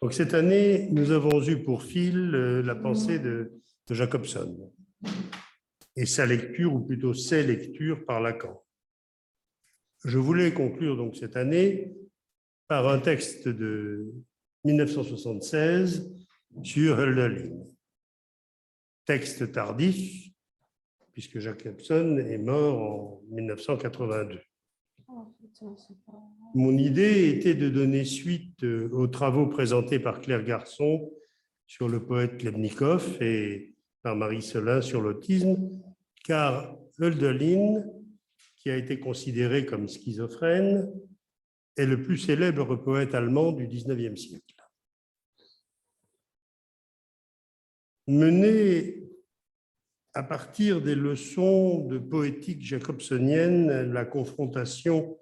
Donc cette année, nous avons eu pour fil la pensée de Jacobson et sa lecture, ou plutôt ses lectures par Lacan. Je voulais conclure donc cette année par un texte de 1976 sur Hölderlin. Texte tardif, puisque Jacobson est mort en 1982. Mon idée était de donner suite aux travaux présentés par Claire Garçon sur le poète Klebnikov et par Marie Selin sur l'autisme, car Hölderlin, qui a été considéré comme schizophrène, est le plus célèbre poète allemand du XIXe siècle. Mené à partir des leçons de poétique jacobsonienne, la confrontation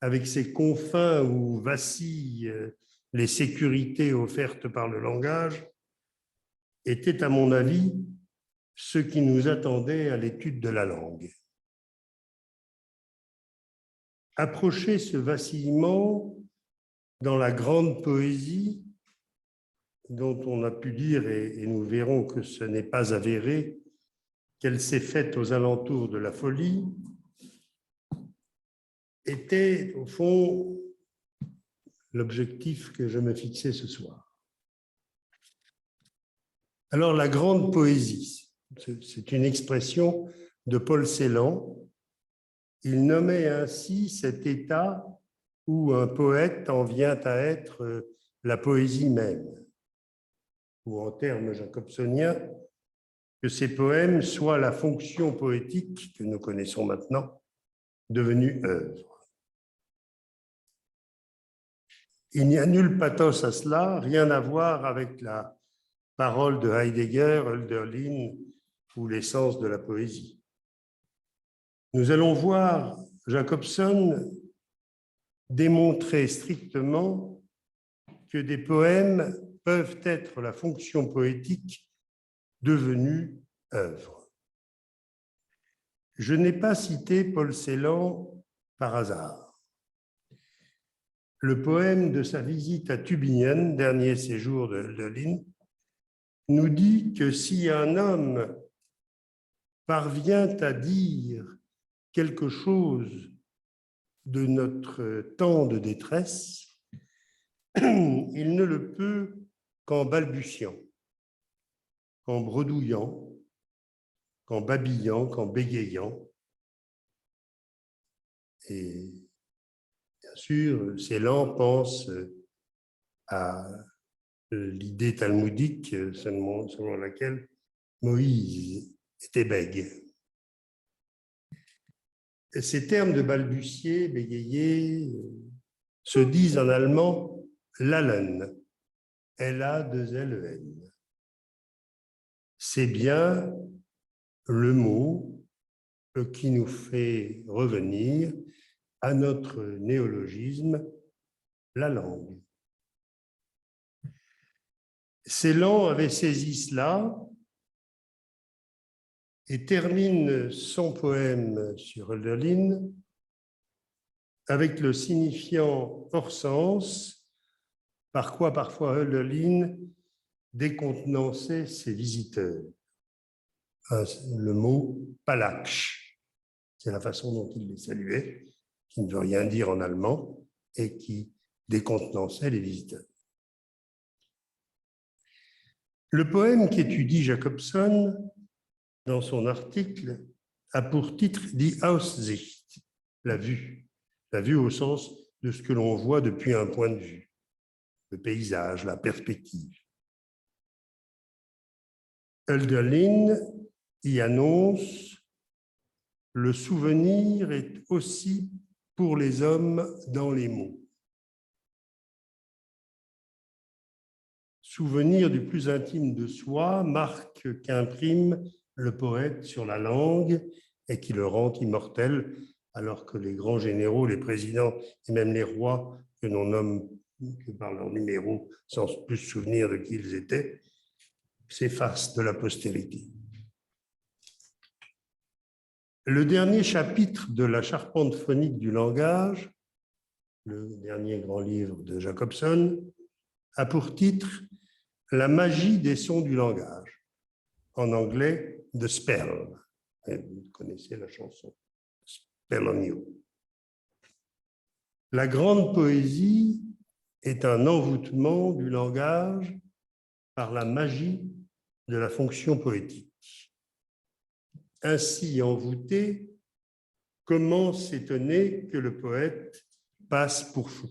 avec ces confins où vacillent les sécurités offertes par le langage, était, à mon avis, ce qui nous attendait à l'étude de la langue. Approcher ce vacillement dans la grande poésie, dont on a pu dire, et nous verrons que ce n'est pas avéré, qu'elle s'est faite aux alentours de la folie, était au fond l'objectif que je me fixais ce soir. Alors la grande poésie, c'est une expression de Paul Celan. Il nommait ainsi cet état où un poète en vient à être la poésie même, ou en termes jacobsoniens, que ces poèmes soient la fonction poétique que nous connaissons maintenant, devenue œuvre. Il n'y a nul pathos à cela, rien à voir avec la parole de Heidegger, Hölderlin ou l'essence de la poésie. Nous allons voir Jacobson démontrer strictement que des poèmes peuvent être la fonction poétique devenue œuvre. Je n'ai pas cité Paul Celan par hasard. Le poème de sa visite à Tübingen, dernier séjour de Hölderlin, nous dit que si un homme parvient à dire quelque chose de notre temps de détresse, il ne le peut qu'en balbutiant, qu'en bredouillant, qu'en babillant, qu'en bégayant. Et bien sûr, Celan pense à l'idée talmudique selon laquelle Moïse était bègue. Ces termes de balbutier, bégayer, se disent en allemand lallen, L-A-2-L-E-N. C'est bien le mot qui nous fait revenir à notre néologisme, la langue. Celan avait saisi cela et termine son poème sur Hölderlin avec le signifiant hors sens, par quoi parfois Hölderlin décontenançait ses visiteurs. Le mot palaksch, c'est la façon dont il les saluait, qui ne veut rien dire en allemand et qui décontenançait les visiteurs. Le poème qu'étudie Jacobson dans son article a pour titre « Die Aussicht », la vue au sens de ce que l'on voit depuis un point de vue, le paysage, la perspective. Hölderlin y annonce « Le souvenir est aussi pour les hommes dans les mots ». Souvenir du plus intime de soi, marque qu'imprime le poète sur la langue et qui le rend immortel, alors que les grands généraux, les présidents et même les rois que l'on nomme que par leur numéro sans plus souvenir de qui ils étaient, s'effacent de la postérité. Le dernier chapitre de la charpente phonique du langage, le dernier grand livre de Jacobson, a pour titre « La magie des sons du langage », en anglais « The Spell ». Vous connaissez la chanson « Spell on You ». La grande poésie est un envoûtement du langage par la magie de la fonction poétique. Ainsi envoûté, comment s'étonner que le poète passe pour fou?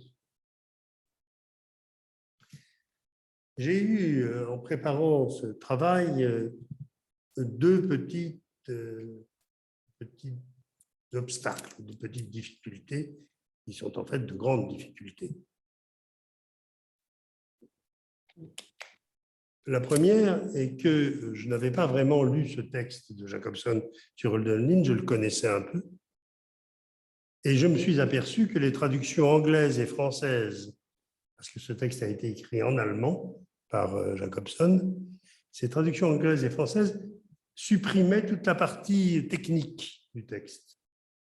J'ai eu, en préparant ce travail, deux petits obstacles, de petites difficultés qui sont en fait de grandes difficultés. La première est que je n'avais pas vraiment lu ce texte de Jacobson sur Hölderlin, je le connaissais un peu, et je me suis aperçu que les traductions anglaises et françaises, parce que ce texte a été écrit en allemand par Jacobson, ces traductions anglaises et françaises supprimaient toute la partie technique du texte,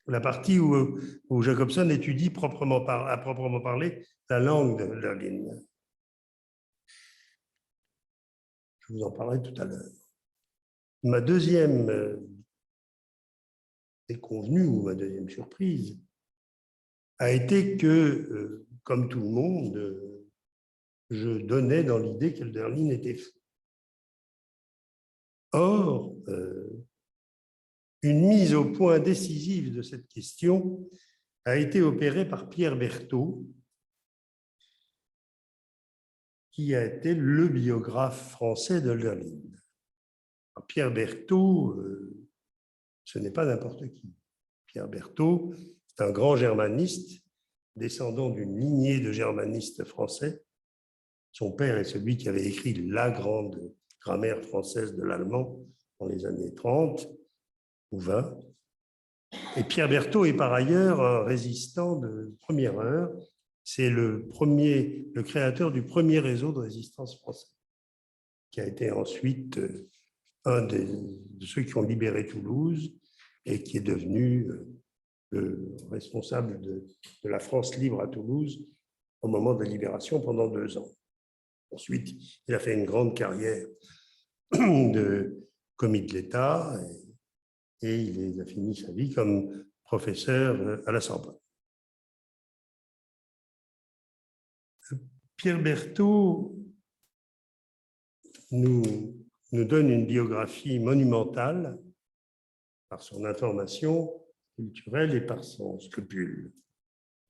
la partie où Jacobson étudie à proprement parler la langue de Hölderlin. Je vous en parlerai tout à l'heure. Ma deuxième déconvenue ou ma deuxième surprise a été que, comme tout le monde, je donnais dans l'idée qu'Hölderlin était fou. Or, une mise au point décisive de cette question a été opérée par Pierre Berthaud, qui a été le biographe français d'Hölderlin. Pierre Berthaud, ce n'est pas n'importe qui. Pierre Berthaud, c'est un grand germaniste, descendant d'une lignée de germanistes français. Son père est celui qui avait écrit la grande grammaire française de l'allemand dans les années 30 ou 20. Et Pierre Berthaud est par ailleurs un résistant de première heure. C'est le créateur du premier réseau de résistance français, qui a été ensuite un de ceux qui ont libéré Toulouse et qui est devenu le responsable de la France libre à Toulouse au moment de la libération pendant 2 ans. Ensuite, il a fait une grande carrière de commis de l'État et il a fini sa vie comme professeur à la Sorbonne. Pierre Berthaud nous donne une biographie monumentale par son information culturelle et par son scrupule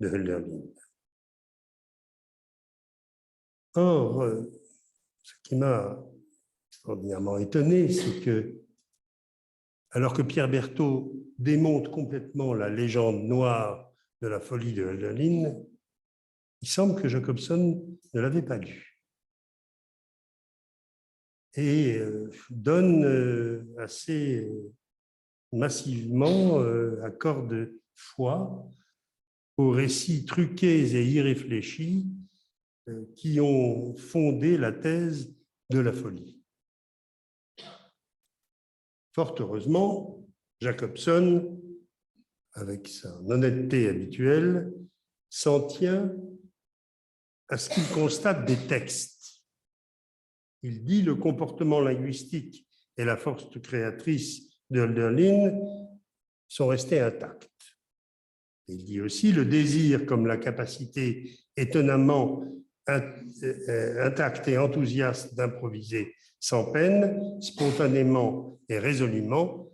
de Hölderlin. Or, ce qui m'a extraordinairement étonné, c'est que, alors que Pierre Berthaud démonte complètement la légende noire de la folie de Hölderlin, il semble que Jacobson ne l'avait pas lu et donne assez massivement, accorde foi aux récits truqués et irréfléchis qui ont fondé la thèse de la folie. Fort heureusement, Jacobson, avec sa honnêteté habituelle, s'en tient à ce qu'il constate des textes. Il dit le comportement linguistique et la force créatrice de Hölderlin sont restés intacts. Il dit aussi le désir comme la capacité étonnamment intacte et enthousiaste d'improviser sans peine, spontanément et résolument,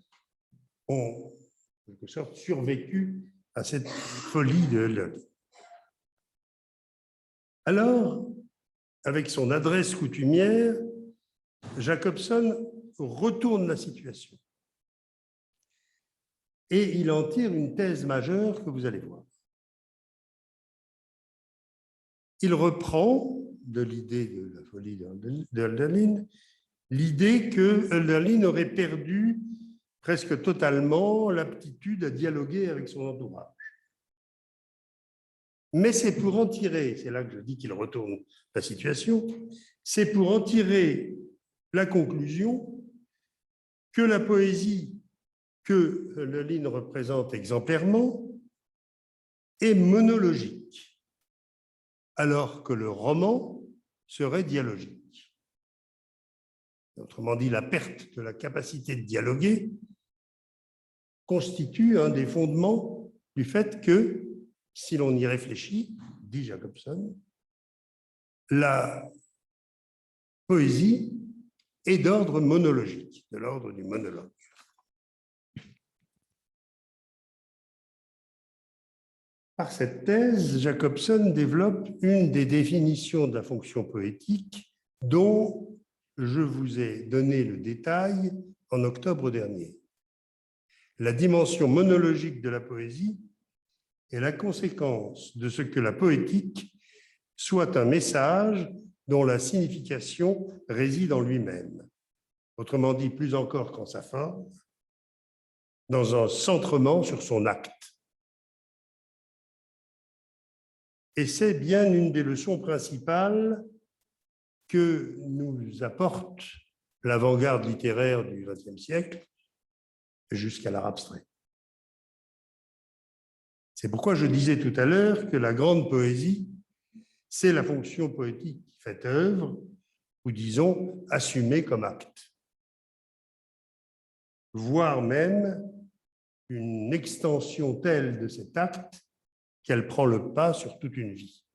ont en quelque sorte survécu à cette folie de Hölderlin. Alors, avec son adresse coutumière, Jacobson retourne la situation. Et il en tire une thèse majeure que vous allez voir. Il reprend de l'idée de la folie de Hölderlin l'idée que Hölderlin aurait perdu presque totalement l'aptitude à dialoguer avec son entourage. Mais c'est pour en tirer, c'est là que je dis qu'il retourne la situation, c'est pour en tirer la conclusion que la poésie que Hölderlin représente exemplairement est monologique, alors que le roman serait dialogique. Autrement dit, la perte de la capacité de dialoguer constitue un des fondements du fait que, si l'on y réfléchit, dit Jacobson, la poésie est d'ordre monologique, de l'ordre du monologue. Par cette thèse, Jacobson développe une des définitions de la fonction poétique dont je vous ai donné le détail en octobre dernier. La dimension monologique de la poésie est la conséquence de ce que la poétique soit un message dont la signification réside en lui-même. Autrement dit, plus encore qu'en sa forme, dans un centrement sur son acte. Et c'est bien une des leçons principales que nous apporte l'avant-garde littéraire du XXe siècle jusqu'à l'art abstrait. C'est pourquoi je disais tout à l'heure que la grande poésie, c'est la fonction poétique faite œuvre, ou disons assumée comme acte, voire même une extension telle de cet acte qu'elle prend le pas sur toute une vie.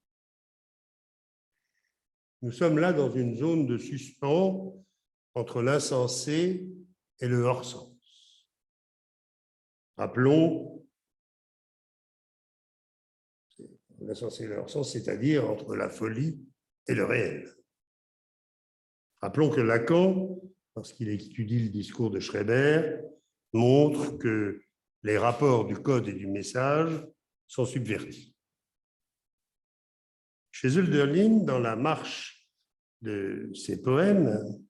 Nous sommes là dans une zone de suspens entre l'insensé et le hors-sens. Rappelons, l'insensé et le hors-sens, c'est-à-dire entre la folie et le réel. Rappelons que Lacan, lorsqu'il étudie le discours de Schreber, montre que les rapports du code et du message sont subvertis. Chez Hölderlin, dans la marche de ses poèmes,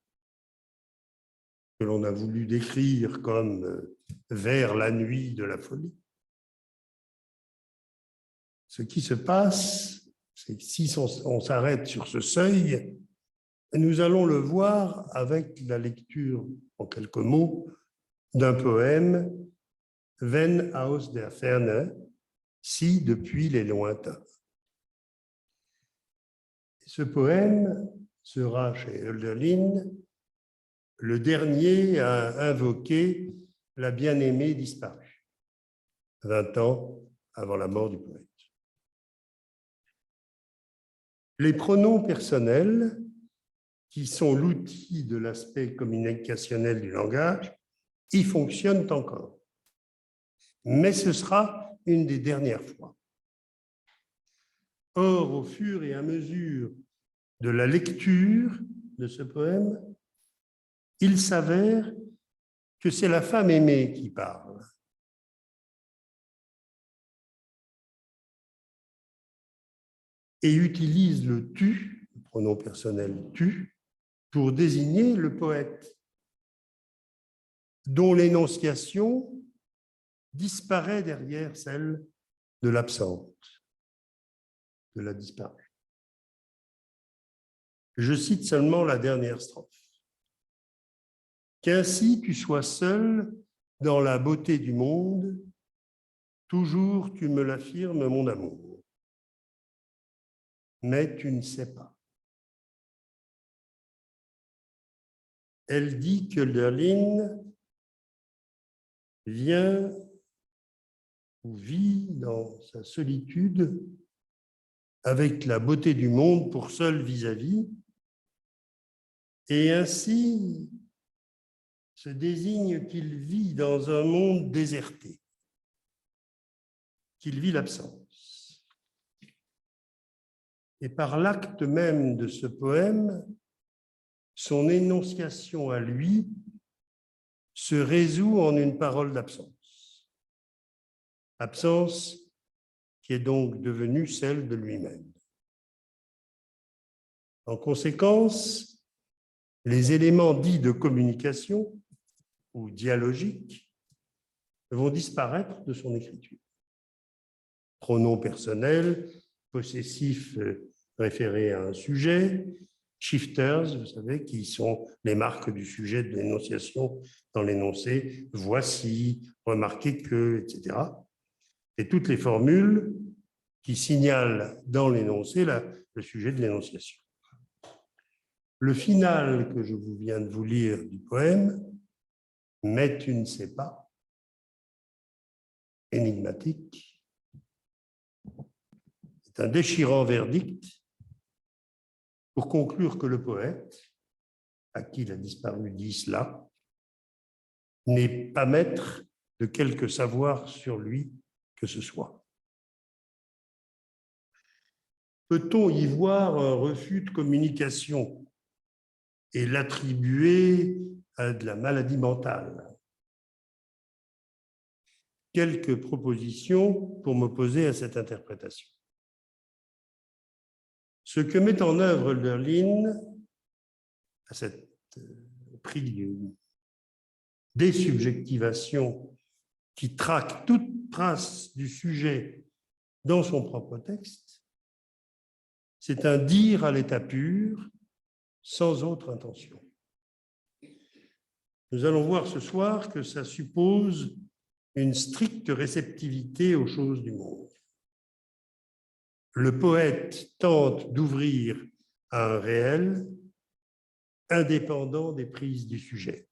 que l'on a voulu décrire comme vers la nuit de la folie, ce qui se passe, c'est que si on s'arrête sur ce seuil, nous allons le voir avec la lecture, en quelques mots, d'un poème « Wenn aus der Ferne », si depuis les lointains. Ce poème sera chez Hölderlin le dernier à invoquer la bien-aimée disparue, 20 ans avant la mort du poète. Les pronoms personnels, qui sont l'outil de l'aspect communicationnel du langage, y fonctionnent encore. Mais ce sera une des dernières fois. Or, au fur et à mesure de la lecture de ce poème, il s'avère que c'est la femme aimée qui parle. Et utilise le tu, le pronom personnel tu, pour désigner le poète, dont l'énonciation disparaît derrière celle de l'absente, de la disparue. Je cite seulement la dernière strophe. Qu'ainsi tu sois seul dans la beauté du monde, toujours tu me l'affirmes, mon amour. Mais tu ne sais pas. Elle dit que Hölderlin vient ou vit dans sa solitude avec la beauté du monde pour seul vis-à-vis, et ainsi se désigne qu'il vit dans un monde déserté, qu'il vit l'absence. Et par l'acte même de ce poème, son énonciation à lui se résout en une parole d'absence. Absence qui est donc devenue celle de lui-même. En conséquence, les éléments dits de communication ou dialogiques vont disparaître de son écriture. Pronom personnel, possessif référé à un sujet, shifters, vous savez, qui sont les marques du sujet de l'énonciation dans l'énoncé, voici, remarquez que, etc. Et toutes les formules qui signalent dans l'énoncé le sujet de l'énonciation. Le final que je viens de vous lire du poème, mais tu ne sais pas, énigmatique, c'est un déchirant verdict pour conclure que le poète, à qui il a disparu dit cela, n'est pas maître de quelque savoir sur lui que ce soit. Peut-on y voir un refus de communication et l'attribuer à de la maladie mentale? Quelques propositions pour m'opposer à cette interprétation. Ce que met en œuvre Hölderlin à cette prix de désubjectivation qui traque toute trace du sujet dans son propre texte, c'est un dire à l'état pur, sans autre intention. Nous allons voir ce soir que ça suppose une stricte réceptivité aux choses du monde. Le poète tente d'ouvrir à un réel indépendant des prises du sujet.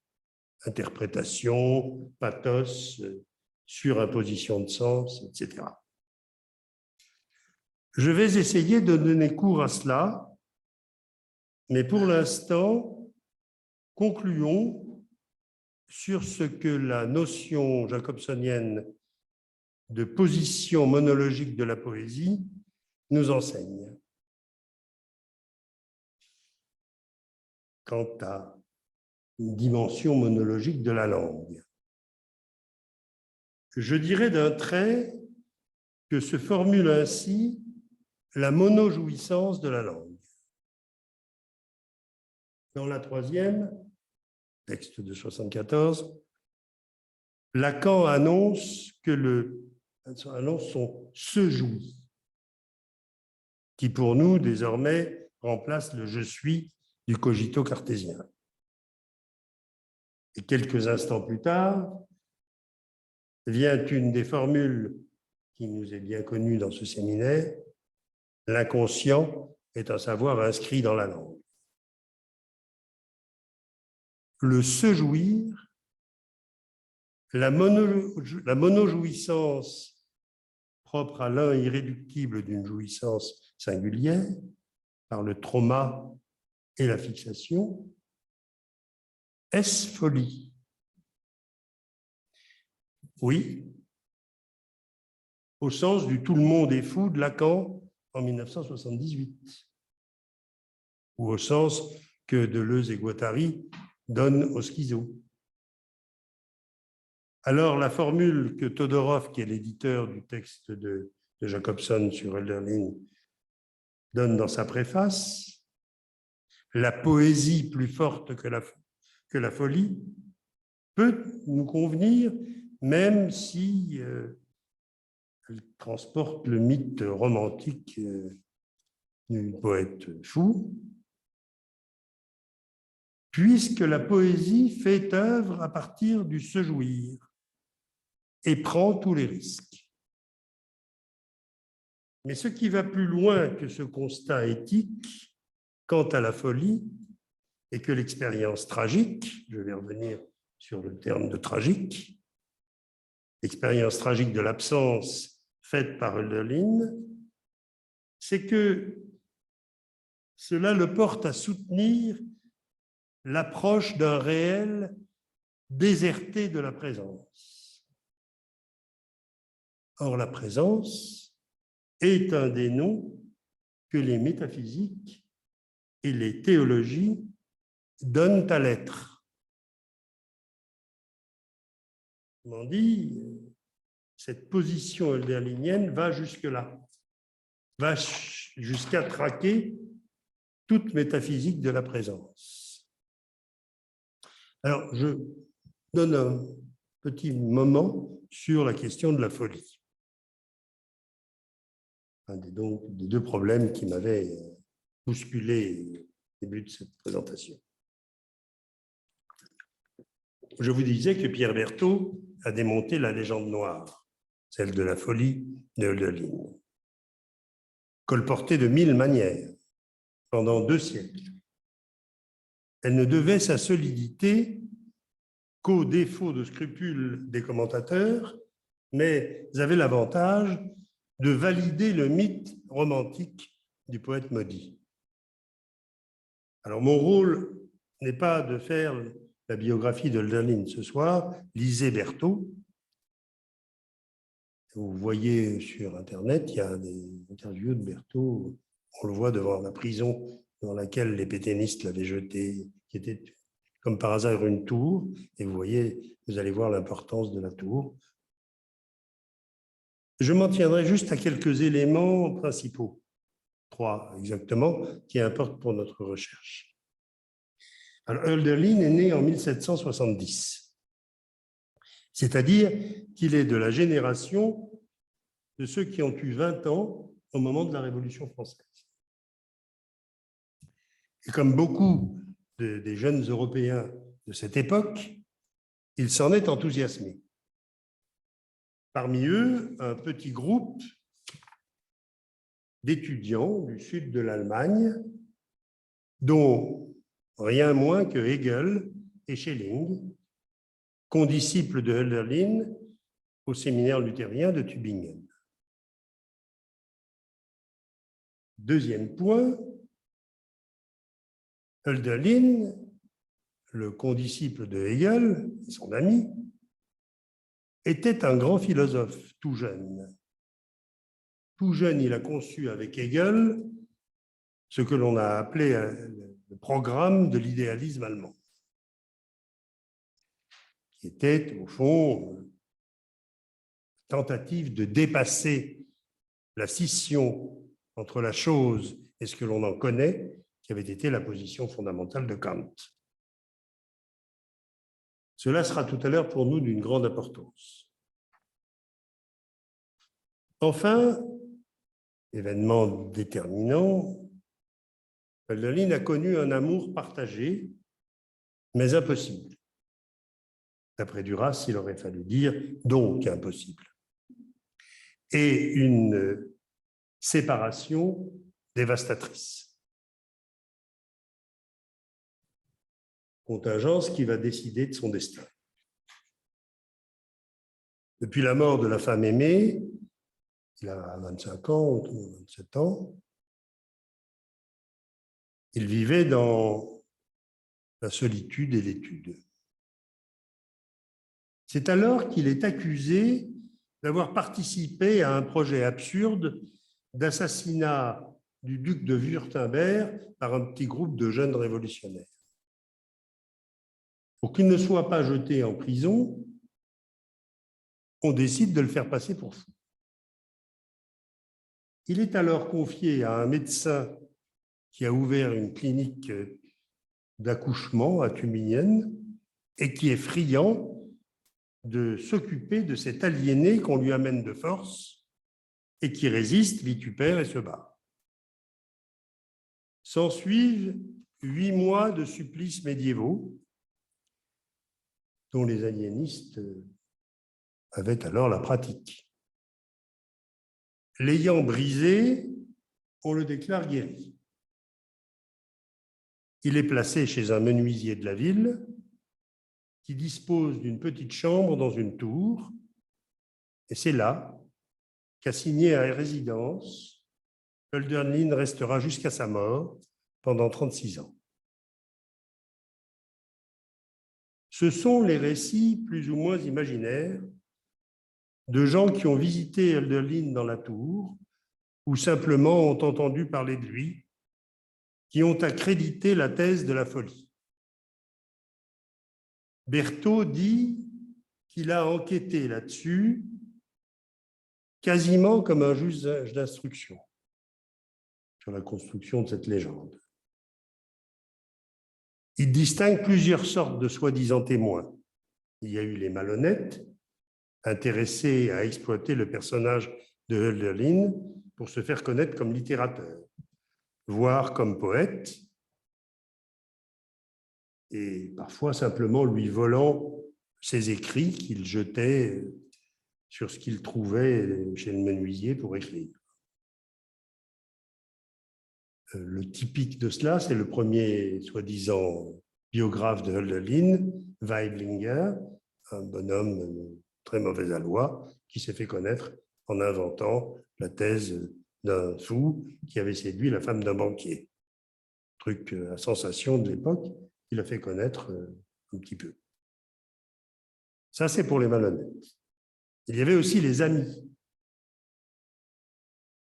Interprétation, pathos, surimposition de sens, etc. Je vais essayer de donner cours à cela, mais pour l'instant, concluons sur ce que la notion jacobsonienne de position monologique de la poésie nous enseigne. Quant à une dimension monologique de la langue. Je dirais d'un trait que se formule ainsi la monojouissance de la langue. Dans la troisième, texte de 74, Lacan annonce son « se jouit », qui pour nous, désormais, remplace le « je suis » du cogito cartésien. Et quelques instants plus tard, vient une des formules qui nous est bien connue dans ce séminaire, l'inconscient est un savoir inscrit dans la langue. Le se jouir, la monojouissance propre à l'un irréductible d'une jouissance singulière, par le trauma et la fixation, est-ce folie? Oui, au sens du « tout le monde est fou » de Lacan en 1978, ou au sens que Deleuze et Guattari donnent au schizo. Alors, la formule que Todorov, qui est l'éditeur du texte de Jacobson sur Hölderlin, donne dans sa préface, la poésie plus forte que la folie, peut nous convenir, même si elle transporte le mythe romantique du poète fou, puisque la poésie fait œuvre à partir du se jouir et prend tous les risques. Mais ce qui va plus loin que ce constat éthique quant à la folie, et que l'expérience tragique, je vais revenir sur le terme de tragique, l'expérience tragique de l'absence faite par Hölderlin, c'est que cela le porte à soutenir l'approche d'un réel déserté de la présence. Or, la présence est un des noms que les métaphysiques et les théologies donnent à l'être. Autrement dit, cette position hölderlinienne va jusque-là, va jusqu'à traquer toute métaphysique de la présence. Alors, je donne un petit moment sur la question de la folie. Un des deux problèmes qui m'avaient bousculé au début de cette présentation. Je vous disais que Pierre Berthaud a démonté la légende noire, celle de la folie de Hölderlin, colportée de 1000 manières pendant 2 siècles. Elle ne devait sa solidité qu'au défaut de scrupules des commentateurs, mais avait l'avantage de valider le mythe romantique du poète maudit. Alors, mon rôle n'est pas de faire la biographie de Hölderlin ce soir. Lisez Berthaud. Vous voyez sur Internet, il y a des interviews de Berthaud. On le voit devant la prison dans laquelle les pétainistes l'avaient jeté, qui était comme par hasard une tour. Et vous voyez, vous allez voir l'importance de la tour. Je m'en tiendrai juste à quelques éléments principaux, 3 exactement, qui importent pour notre recherche. Alors, Hölderlin est né en 1770, c'est-à-dire qu'il est de la génération de ceux qui ont eu 20 ans au moment de la Révolution française. Et comme beaucoup des jeunes Européens de cette époque, il s'en est enthousiasmé. Parmi eux, un petit groupe d'étudiants du sud de l'Allemagne, dont rien moins que Hegel et Schelling, condisciples de Hölderlin au séminaire luthérien de Tübingen. Deuxième point, Hölderlin, le condisciple de Hegel, son ami, était un grand philosophe tout jeune. Tout jeune, il a conçu avec Hegel ce que l'on a appelé le programme de l'idéalisme allemand, qui était au fond une tentative de dépasser la scission entre la chose et ce que l'on en connaît, qui avait été la position fondamentale de Kant. Cela sera tout à l'heure pour nous d'une grande importance. Enfin, événement déterminant, Hölderlin a connu un amour partagé, mais impossible. D'après Duras, il aurait fallu dire donc impossible. Et une séparation dévastatrice. Contingence qui va décider de son destin. Depuis la mort de la femme aimée, il a 25 ans, 27 ans, il vivait dans la solitude et l'étude. C'est alors qu'il est accusé d'avoir participé à un projet absurde d'assassinat du duc de Wurtemberg par un petit groupe de jeunes révolutionnaires. Pour qu'il ne soit pas jeté en prison, on décide de le faire passer pour fou. Il est alors confié à un médecin qui a ouvert une clinique d'accouchement à Tübingen et qui est friand de s'occuper de cet aliéné qu'on lui amène de force et qui résiste, vitupère et se bat. S'ensuivent 8 mois de supplices médiévaux dont les aliénistes avaient alors la pratique. L'ayant brisé, on le déclare guéri. Il est placé chez un menuisier de la ville qui dispose d'une petite chambre dans une tour, et c'est là qu'assigné à résidence, Hölderlin restera jusqu'à sa mort pendant 36 ans. Ce sont les récits plus ou moins imaginaires de gens qui ont visité Hölderlin dans la tour ou simplement ont entendu parler de lui, qui ont accrédité la thèse de la folie. Berthaud dit qu'il a enquêté là-dessus quasiment comme un juge d'instruction sur la construction de cette légende. Il distingue plusieurs sortes de soi-disant témoins. Il y a eu les malhonnêtes, intéressés à exploiter le personnage de Hölderlin pour se faire connaître comme littérateur, voire comme poète, et parfois simplement lui volant ses écrits qu'il jetait sur ce qu'il trouvait chez le menuisier pour écrire. Le typique de cela, c'est le premier soi-disant biographe de Hölderlin, Weiblinger, un bonhomme très mauvais aloi qui s'est fait connaître en inventant la thèse d'un fou qui avait séduit la femme d'un banquier. Truc à sensation de l'époque, il a fait connaître un petit peu. Ça, c'est pour les malhonnêtes. Il y avait aussi les amis,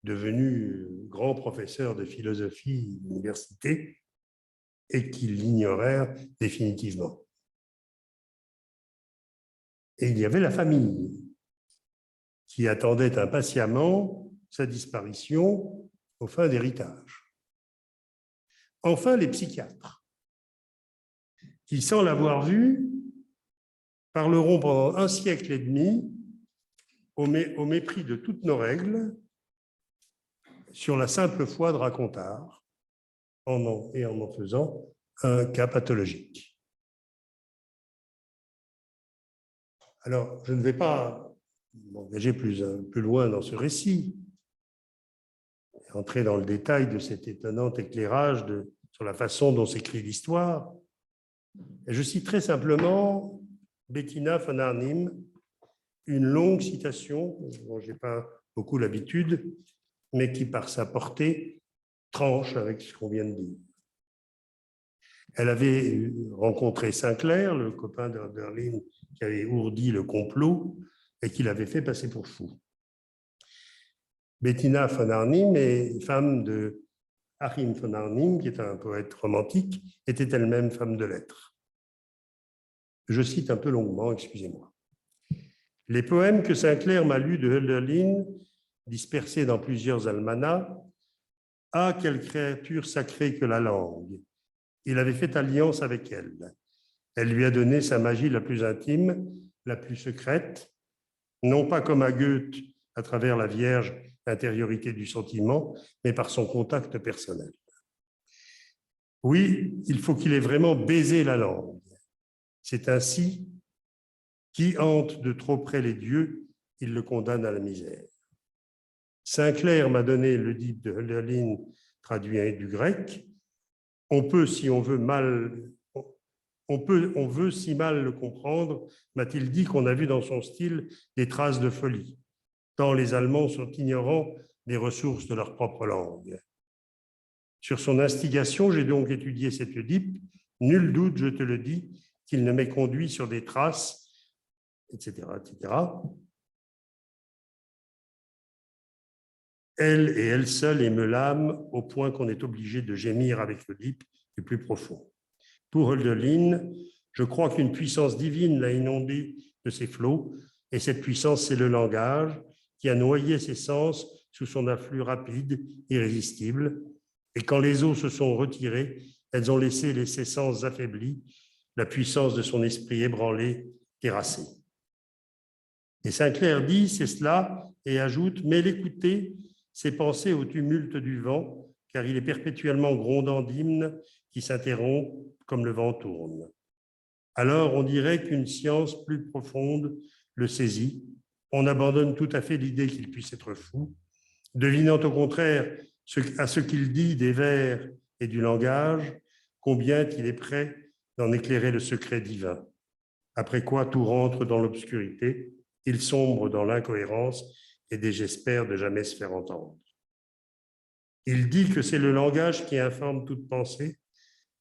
devenus grands professeurs de philosophie à l'université et qui l'ignorèrent définitivement. Et il y avait la famille qui attendait impatiemment sa disparition aux fins d'héritage. Enfin, les psychiatres, qui, sans l'avoir vu, parleront pendant un siècle et demi, au mépris de toutes nos règles, sur la simple foi de Racontard, en en faisant un cas pathologique. Alors, je ne vais pas m'engager plus loin dans ce récit, et entrer dans le détail de cet étonnant éclairage sur la façon dont s'écrit l'histoire. Et je citerai simplement Bettina von Arnim, une longue citation dont je n'ai pas beaucoup l'habitude, mais qui, par sa portée, tranche avec ce qu'on vient de dire. Elle avait rencontré Sinclair, le copain de Hölderlin, qui avait ourdi le complot et qui l'avait fait passer pour fou. Bettina von Arnim est femme de Achim von Arnim, qui est un poète romantique, était elle-même femme de lettres. Je cite un peu longuement, excusez-moi. Les poèmes que Sinclair m'a lus de Hölderlin, dispersés dans plusieurs almanachs, ah, quelle créature sacrée que la langue! Il avait fait alliance avec elle. Elle lui a donné sa magie la plus intime, la plus secrète, non pas comme à Goethe, à travers la vierge intériorité du sentiment, mais par son contact personnel. Oui, il faut qu'il ait vraiment baisé la langue. C'est ainsi, qui hante de trop près les dieux, il le condamne à la misère. Sinclair m'a donné le l'Oedipe de Hölderlin traduit du grec. On veut si mal le comprendre, m'a-t-il dit qu'on a vu dans son style des traces de folie, tant les Allemands sont ignorants des ressources de leur propre langue. Sur son instigation, j'ai donc étudié cet Oedipe. Nul doute, je te le dis, qu'il ne m'ait conduit sur des traces, etc., etc. Elle et elle seule émeut l'âme au point qu'on est obligé de gémir avec l'Oedipe du plus profond. Pour Hölderlin, je crois qu'une puissance divine l'a inondé de ses flots, et cette puissance, c'est le langage qui a noyé ses sens sous son afflux rapide, irrésistible, et quand les eaux se sont retirées, elles ont laissé ses sens affaiblis, la puissance de son esprit ébranlé, terrassé. Et Sinclair dit, c'est cela, et ajoute, mais l'écouter, c'est penser au tumulte du vent, car il est perpétuellement grondant d'hymnes qui s'interrompent comme le vent tourne. Alors on dirait qu'une science plus profonde le saisit, on abandonne tout à fait l'idée qu'il puisse être fou, devinant au contraire à ce qu'il dit des vers et du langage, combien il est prêt d'en éclairer le secret divin. Après quoi tout rentre dans l'obscurité, il sombre dans l'incohérence et désespère de jamais se faire entendre. Il dit que c'est le langage qui informe toute pensée,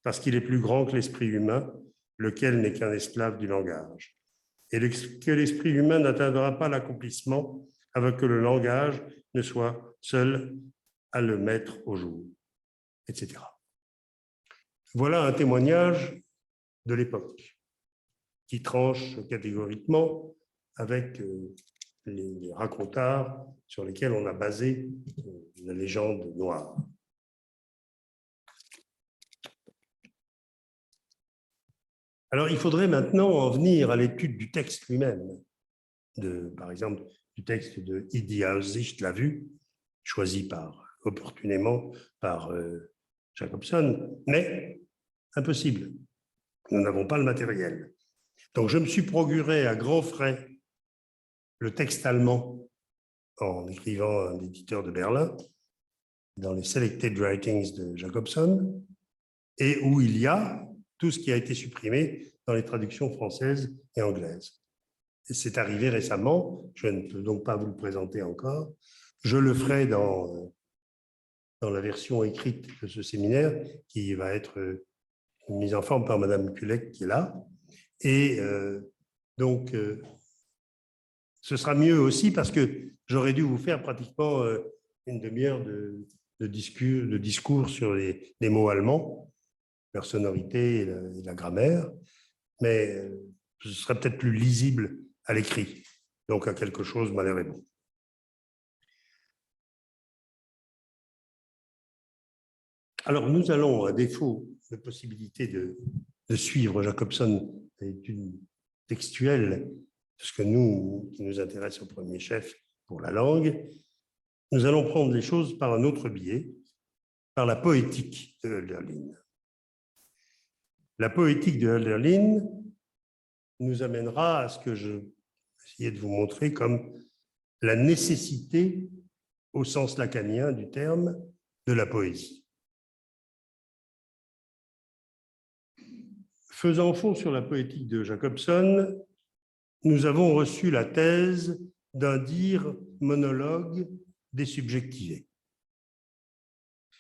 parce qu'il est plus grand que l'esprit humain, lequel n'est qu'un esclave du langage, et que l'esprit humain n'atteindra pas l'accomplissement avant que le langage ne soit seul à le mettre au jour, etc. Voilà un témoignage de l'époque qui tranche catégoriquement avec les racontards sur lesquels on a basé la légende noire. Alors, il faudrait maintenant en venir à l'étude du texte lui-même, par exemple, du texte de Die Aussicht, la vue, choisi opportunément par Jacobson, mais impossible. Nous n'avons pas le matériel. Donc, je me suis procuré à grands frais le texte allemand en écrivant un éditeur de Berlin, dans les Selected Writings de Jacobson, et où il y a tout ce qui a été supprimé dans les traductions françaises et anglaises. C'est arrivé récemment, je ne peux donc pas vous le présenter encore. Je le ferai dans la version écrite de ce séminaire qui va être mise en forme par Madame Culec qui est là. Et donc, ce sera mieux aussi parce que j'aurais dû vous faire pratiquement une demi-heure de discours sur les mots allemands, leur sonorité et la grammaire, mais ce serait peut-être plus lisible à l'écrit. Donc, à quelque chose malheureusement. Alors, nous allons, à défaut de possibilité de suivre Jacobson et d'une textuelle, ce qui nous intéresse au premier chef pour la langue, nous allons prendre les choses par un autre biais, par la poétique de Hölderlin. La poétique de Hölderlin nous amènera à ce que je vais essayer de vous montrer comme la nécessité, au sens lacanien du terme, de la poésie. Faisant fond sur la poétique de Jacobson, nous avons reçu la thèse d'un dire monologue désubjectivé,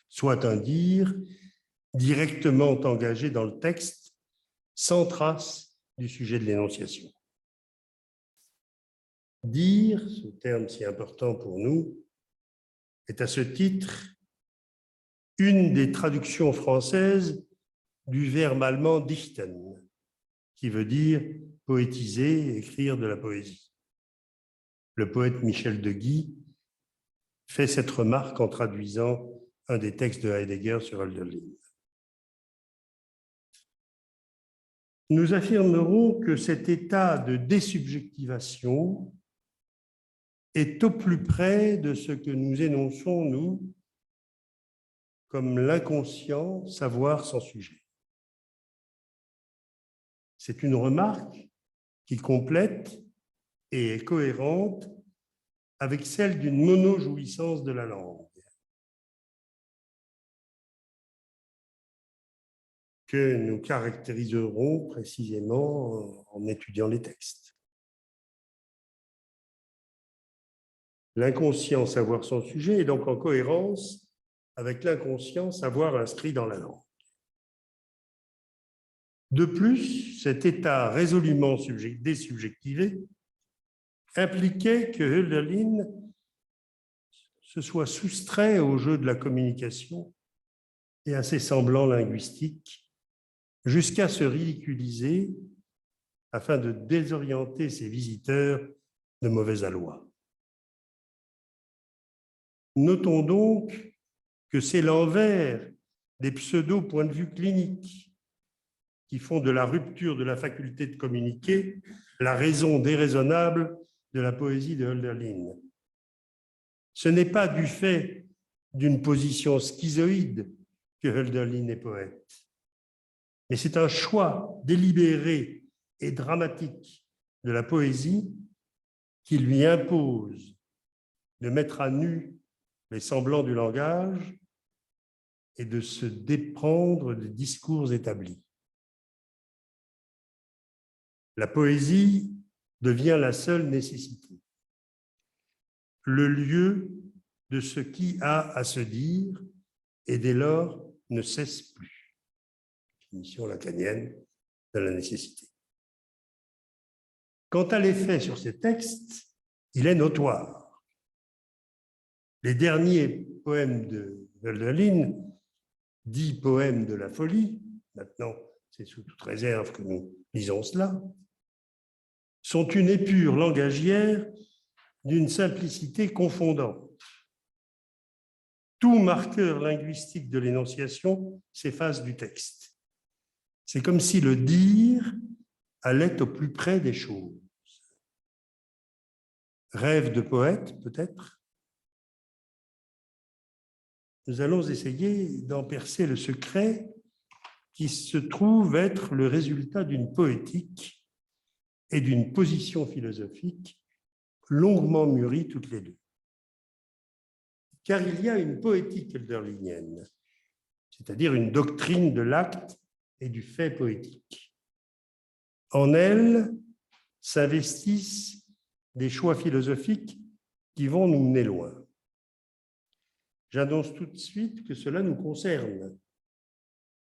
soit un dire directement engagé dans le texte, sans trace du sujet de l'énonciation. Dire, ce terme si important pour nous, est à ce titre une des traductions françaises du verbe allemand dichten, qui veut dire poétiser, écrire de la poésie. Le poète Michel de Guy fait cette remarque en traduisant un des textes de Heidegger sur Hölderlin. Nous affirmerons que cet état de désubjectivation est au plus près de ce que nous énonçons, nous, comme l'inconscient savoir sans sujet. C'est une remarque qui complète et est cohérente avec celle d'une monojouissance de la langue, que nous caractériserons précisément en étudiant les textes. L'inconscient savoir son sujet est donc en cohérence avec l'inconscient savoir inscrit dans la langue. De plus, cet état résolument désubjectivé impliquait que Hölderlin se soit soustrait au jeu de la communication et à ses semblants linguistiques, jusqu'à se ridiculiser afin de désorienter ses visiteurs de mauvais aloi. Notons donc que c'est l'envers des pseudo-points de vue cliniques qui font de la rupture de la faculté de communiquer la raison déraisonnable de la poésie de Hölderlin. Ce n'est pas du fait d'une position schizoïde que Hölderlin est poète, mais c'est un choix délibéré et dramatique de la poésie qui lui impose de mettre à nu les semblants du langage et de se déprendre des discours établis. La poésie devient la seule nécessité, le lieu de ce qui a à se dire et dès lors ne cesse plus. Définition lacanienne de la nécessité. Quant à l'effet sur ces textes, il est notoire. Les derniers poèmes de Hölderlin, dits poèmes de la folie, maintenant c'est sous toute réserve que nous lisons cela, sont une épure langagière d'une simplicité confondante. Tout marqueur linguistique de l'énonciation s'efface du texte. C'est comme si le dire allait au plus près des choses. Rêve de poète, peut-être? Nous allons essayer d'en percer le secret qui se trouve être le résultat d'une poétique et d'une position philosophique longuement mûries toutes les deux. Car il y a une poétique hölderlinienne, c'est-à-dire une doctrine de l'acte et du fait poétique. En elle s'investissent des choix philosophiques qui vont nous mener loin. J'annonce tout de suite que cela nous concerne,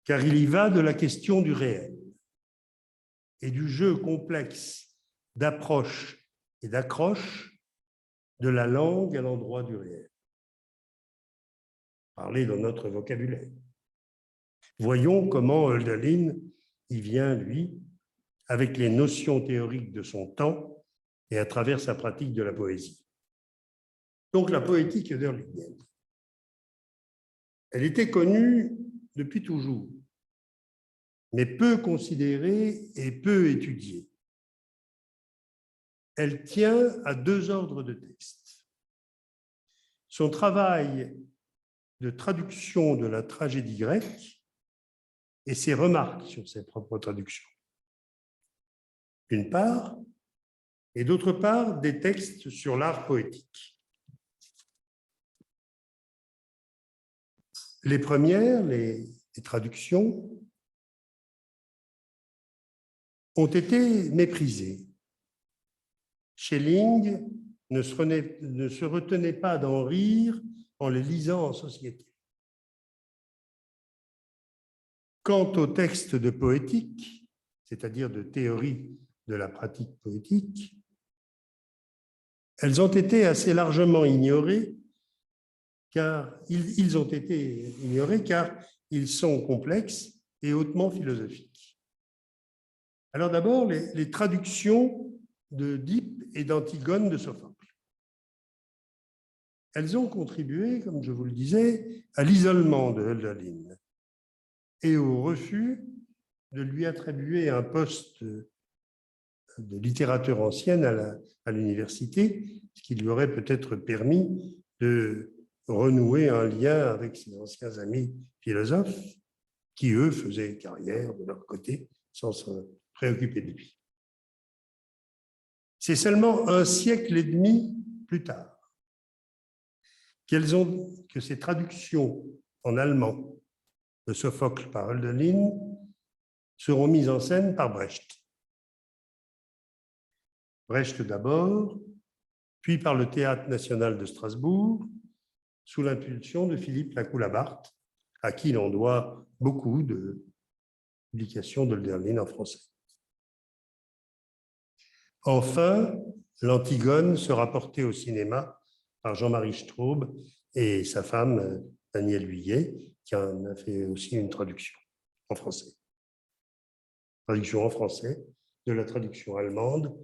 car il y va de la question du réel et du jeu complexe d'approche et d'accroche de la langue à l'endroit du réel. Parler dans notre vocabulaire. Voyons comment Hölderlin y vient, lui, avec les notions théoriques de son temps et à travers sa pratique de la poésie. Donc la poétique hölderlinienne. Elle était connue depuis toujours, mais peu considérée et peu étudiée. Elle tient à deux ordres de textes. Son travail de traduction de la tragédie grecque et ses remarques sur ses propres traductions, d'une part, et d'autre part, des textes sur l'art poétique. Les premières, les traductions, ont été méprisées. Schelling ne se retenait pas d'en rire en les lisant en société. Quant aux textes de poétique, c'est-à-dire de théorie de la pratique poétique, elles ont été assez largement ignorées, car ils ont été ignorés car ils sont complexes et hautement philosophiques. Alors d'abord, les traductions d'Oedipe et d'Antigone de Sophocle. Elles ont contribué, comme je vous le disais, à l'isolement de Hölderlin et au refus de lui attribuer un poste de littérature ancienne à l'université, ce qui lui aurait peut-être permis de renouer un lien avec ses anciens amis philosophes qui, eux, faisaient carrière de leur côté sans se préoccuper de lui. C'est seulement un siècle et demi plus tard que ces traductions en allemand de Sophocle par Hölderlin seront mises en scène par Brecht. Brecht d'abord, puis par le Théâtre national de Strasbourg, sous l'impulsion de Philippe Lacoue-Labarthe, à qui l'on doit beaucoup de publications d'Hölderlin en français. Enfin, l'Antigone sera portée au cinéma par Jean-Marie Straub et sa femme Danielle Huillet, qui en a fait aussi une traduction en français. Traduction en français de la traduction allemande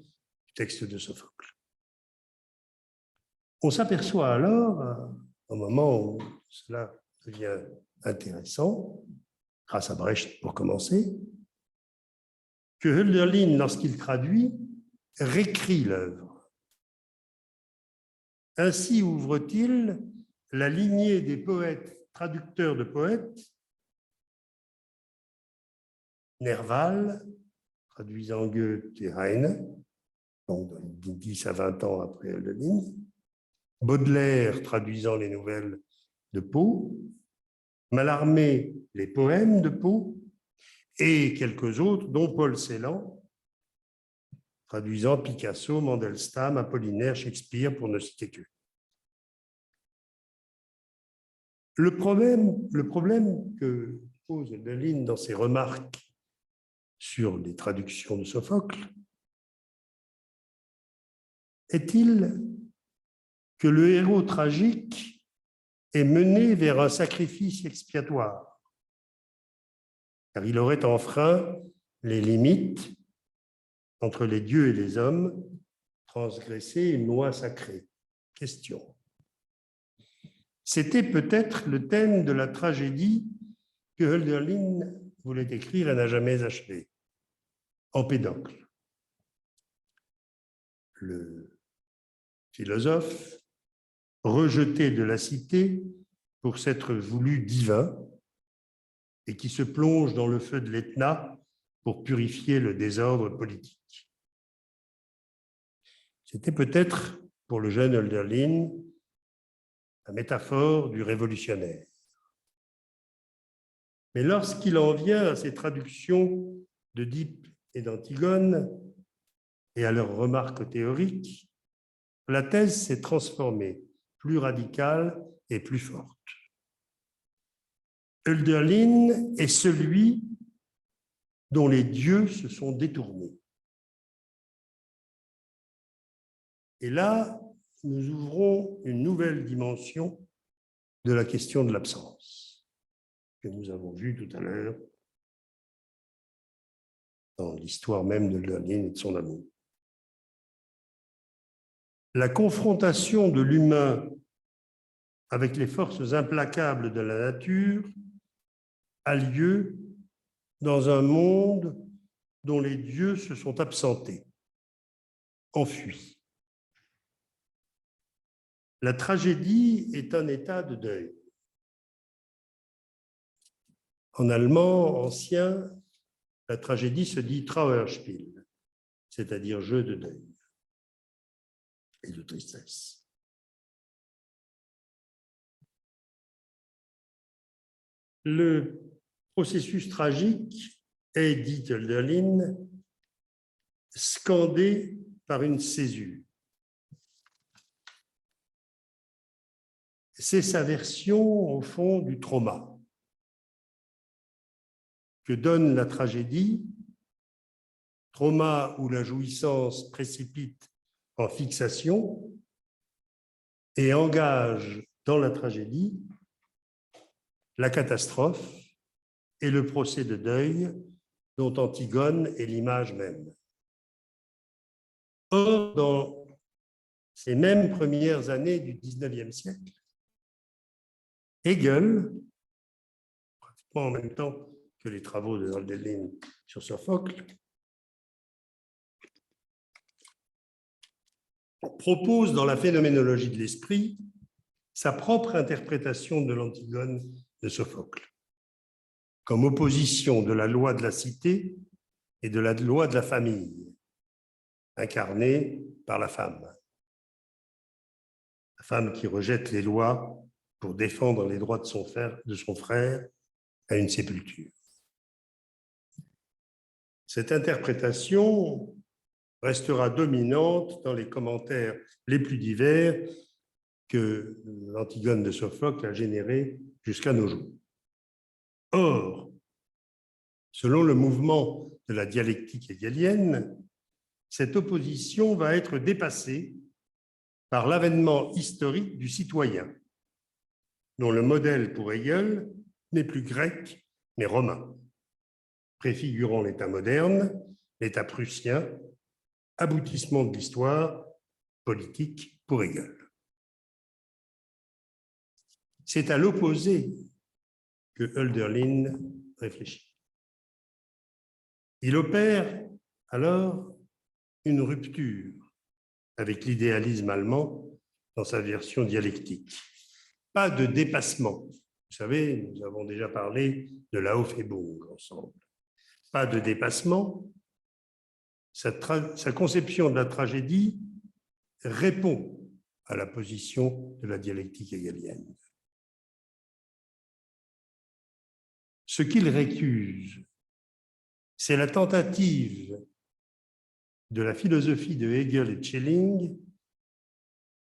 du texte de Sophocle. On s'aperçoit alors, au moment où cela devient intéressant, grâce à Brecht pour commencer, que Hölderlin, lorsqu'il traduit, réécrit l'œuvre. Ainsi ouvre-t-il la lignée des poètes traducteurs de poètes, Nerval, traduisant Goethe et Heine, donc 10 à 20 ans après Hölderlin, Baudelaire traduisant les nouvelles de Poe, Mallarmé les poèmes de Poe, et quelques autres, dont Paul Celan, traduisant Picasso, Mandelstam, Apollinaire, Shakespeare, pour ne citer que. Le problème que pose Hölderlin dans ses remarques sur les traductions de Sophocle est-il que le héros tragique est mené vers un sacrifice expiatoire, car il aurait enfreint les limites entre les dieux et les hommes, transgressé une loi sacrée. Question. C'était peut-être le thème de la tragédie que Hölderlin voulait écrire et n'a jamais achevé, Empédocle. Le philosophe, rejeté de la cité pour s'être voulu divin et qui se plonge dans le feu de l'Etna pour purifier le désordre politique. C'était peut-être, pour le jeune Hölderlin, la métaphore du révolutionnaire. Mais lorsqu'il en vient à ces traductions d'Oedipe et d'Antigone et à leurs remarques théoriques, la thèse s'est transformée, plus radicale et plus forte. Hölderlin est celui dont les dieux se sont détournés. Et là, nous ouvrons une nouvelle dimension de la question de l'absence, que nous avons vue tout à l'heure dans l'histoire même de Hölderlin et de son amour. La confrontation de l'humain avec les forces implacables de la nature a lieu dans un monde dont les dieux se sont absentés, enfuis. La tragédie est un état de deuil. En allemand ancien, la tragédie se dit Trauerspiel, c'est-à-dire jeu de deuil et de tristesse. Le processus tragique est, dit Hölderlin, scandé par une césure. C'est sa version, au fond, du trauma que donne la tragédie, trauma où la jouissance précipite en fixation et engage dans la tragédie la catastrophe et le procès de deuil dont Antigone est l'image même. Or, dans ces mêmes premières années du XIXe siècle, Hegel, pratiquement en même temps que les travaux de Hölderlin sur Sophocle, propose dans la phénoménologie de l'esprit sa propre interprétation de l'Antigone de Sophocle, comme opposition de la loi de la cité et de la loi de la famille, incarnée par la femme. La femme qui rejette les lois pour défendre les droits de son frère à une sépulture. Cette interprétation restera dominante dans les commentaires les plus divers que l'Antigone de Sophocle a généré jusqu'à nos jours. Or, selon le mouvement de la dialectique hegelienne, cette opposition va être dépassée par l'avènement historique du citoyen, dont le modèle pour Hegel n'est plus grec, mais romain, préfigurant l'État moderne, l'État prussien, aboutissement de l'histoire politique pour Hegel. C'est à l'opposé que Hölderlin réfléchit. Il opère alors une rupture avec l'idéalisme allemand dans sa version dialectique. Pas de dépassement. Vous savez, nous avons déjà parlé de la Aufhebung ensemble. Pas de dépassement. Sa conception de la tragédie répond à la position de la dialectique hegelienne. Ce qu'il récuse, c'est la tentative de la philosophie de Hegel et de Schelling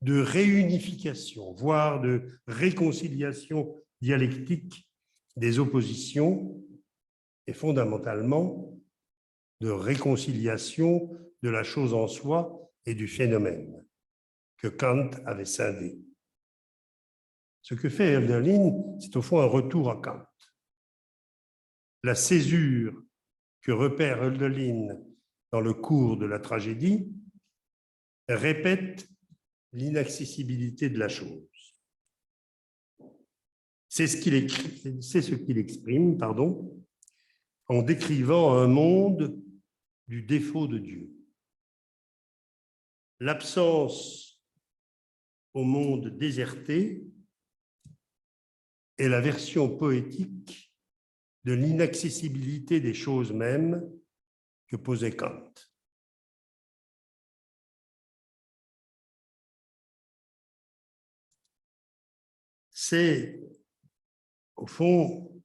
de réunification, voire de réconciliation dialectique des oppositions et fondamentalement de réconciliation de la chose en soi et du phénomène que Kant avait scindé. Ce que fait Hölderlin, c'est au fond un retour à Kant. La césure que repère Hölderlin dans le cours de la tragédie répète l'inaccessibilité de la chose. C'est ce qu'il exprime, en décrivant un monde du défaut de Dieu. L'absence au monde déserté est la version poétique de l'inaccessibilité des choses mêmes que posait Kant. C'est, au fond,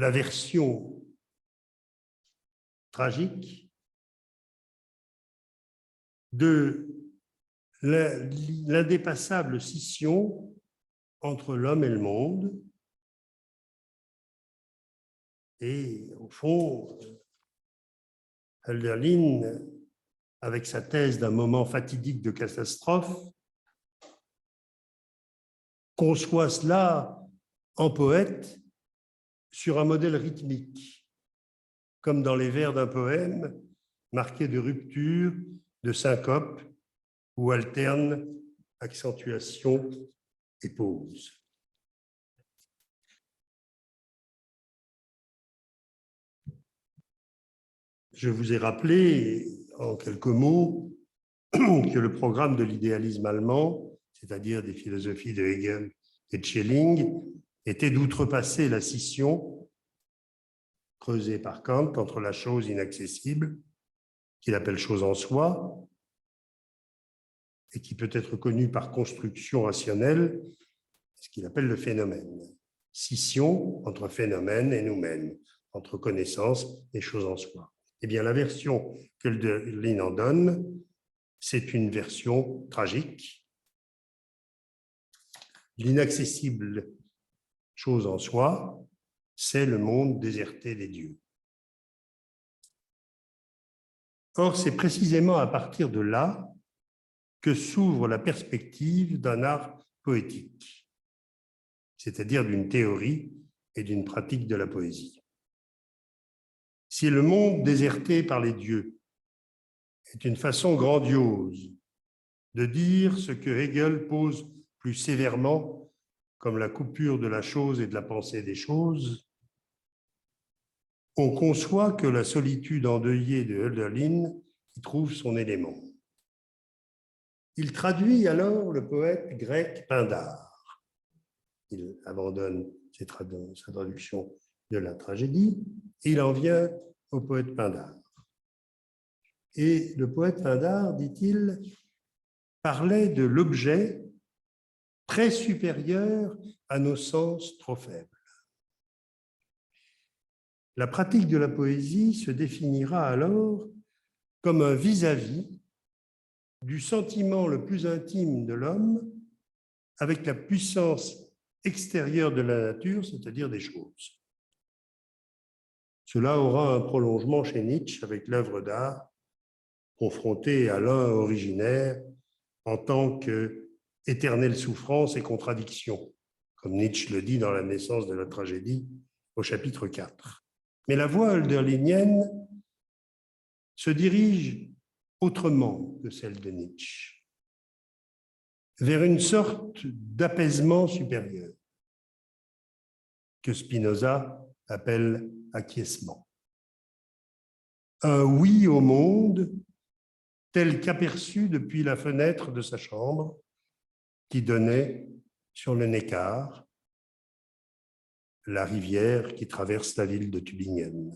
la version tragique de l'indépassable scission entre l'homme et le monde. Et au fond, Hölderlin, avec sa thèse d'un moment fatidique de catastrophe, conçoit cela en poète sur un modèle rythmique, comme dans les vers d'un poème marqué de rupture, de syncope, où alternent accentuation et pause. Je vous ai rappelé en quelques mots que le programme de l'idéalisme allemand, c'est-à-dire des philosophies de Hegel et de Schelling, était d'outrepasser la scission creusée par Kant entre la chose inaccessible, qu'il appelle chose en soi, et qui peut être connue par construction rationnelle, ce qu'il appelle le phénomène. Scission entre phénomène et nous-mêmes, entre connaissance et chose en soi. Eh bien, la version que Hölderlin en donne, c'est une version tragique. L'inaccessible chose en soi, c'est le monde déserté des dieux. Or, c'est précisément à partir de là que s'ouvre la perspective d'un art poétique, c'est-à-dire d'une théorie et d'une pratique de la poésie. Si le monde déserté par les dieux est une façon grandiose de dire ce que Hegel pose plus sévèrement comme la coupure de la chose et de la pensée des choses, on conçoit que la solitude endeuillée de Hölderlin y trouve son élément. Il traduit alors le poète grec Pindare. Il abandonne sa traduction de la tragédie et il en vient au poète Pindare. Et le poète Pindare, dit-il, parlait de l'objet très supérieur à nos sens trop faibles. La pratique de la poésie se définira alors comme un vis-à-vis du sentiment le plus intime de l'homme avec la puissance extérieure de la nature, c'est-à-dire des choses. Cela aura un prolongement chez Nietzsche avec l'œuvre d'art, confrontée à l'un originaire en tant qu'éternelle souffrance et contradiction, comme Nietzsche le dit dans La naissance de la tragédie au chapitre 4. Mais la voie hölderlinienne se dirige autrement que celle de Nietzsche, vers une sorte d'apaisement supérieur que Spinoza appelle acquiescement. Un oui au monde tel qu'aperçu depuis la fenêtre de sa chambre qui donnait sur le Neckar, la rivière qui traverse la ville de Tübingen.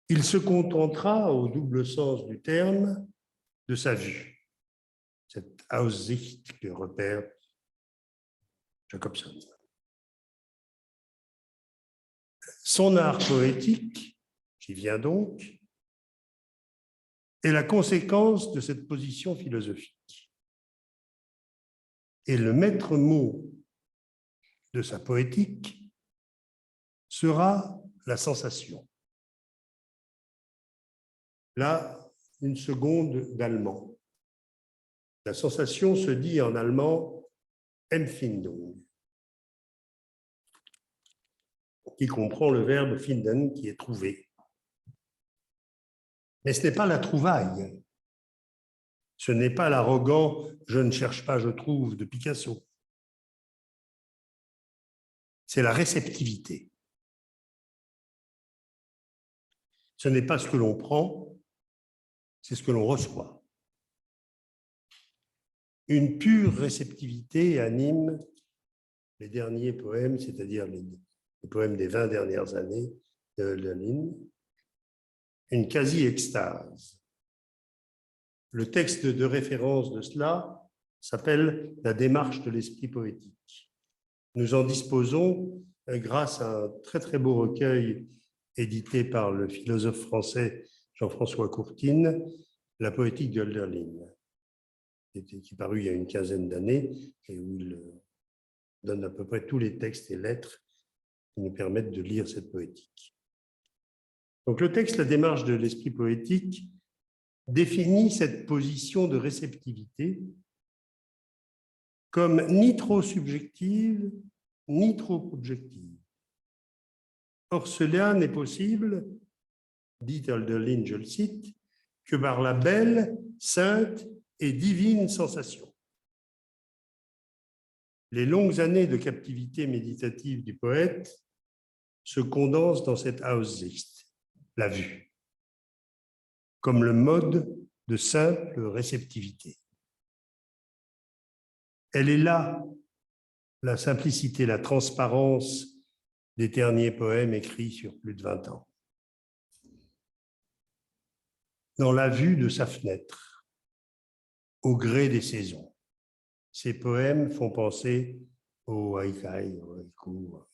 Il se contentera, au double sens du terme, de sa vue, cette Aussicht que repère Jacobson. Son art poétique, qui vient donc, est la conséquence de cette position philosophique. Et le maître mot de sa poétique sera la sensation. Là, une seconde d'allemand. La sensation se dit en allemand « Empfindung », qui comprend le verbe « finden » qui est « trouver ». Mais ce n'est pas la trouvaille. Ce n'est pas l'arrogant « je ne cherche pas, je trouve » de Picasso. C'est la réceptivité. Ce n'est pas ce que l'on prend, c'est ce que l'on reçoit. Une pure réceptivité anime les derniers poèmes, c'est-à-dire les poèmes des 20 dernières années de Hölderlin, une quasi-extase. Le texte de référence de cela s'appelle « La démarche de l'esprit poétique ». Nous en disposons grâce à un très très beau recueil édité par le philosophe français Jean-François Courtine, La poétique de Hölderlin, qui est paru il y a une quinzaine d'années et où il donne à peu près tous les textes et lettres qui nous permettent de lire cette poétique. Donc le texte, la démarche de l'esprit poétique, définit cette position de réceptivité comme ni trop subjective, ni trop objective. Or, cela n'est possible, dit Hölderlin, je le cite, que par la belle, sainte et divine sensation. Les longues années de captivité méditative du poète se condensent dans cette Aussicht, la vue, comme le mode de simple réceptivité. Elle est là, la simplicité, la transparence des derniers poèmes écrits sur plus de 20 ans. Dans la vue de sa fenêtre, au gré des saisons, ces poèmes font penser au haïkai, au haïku, on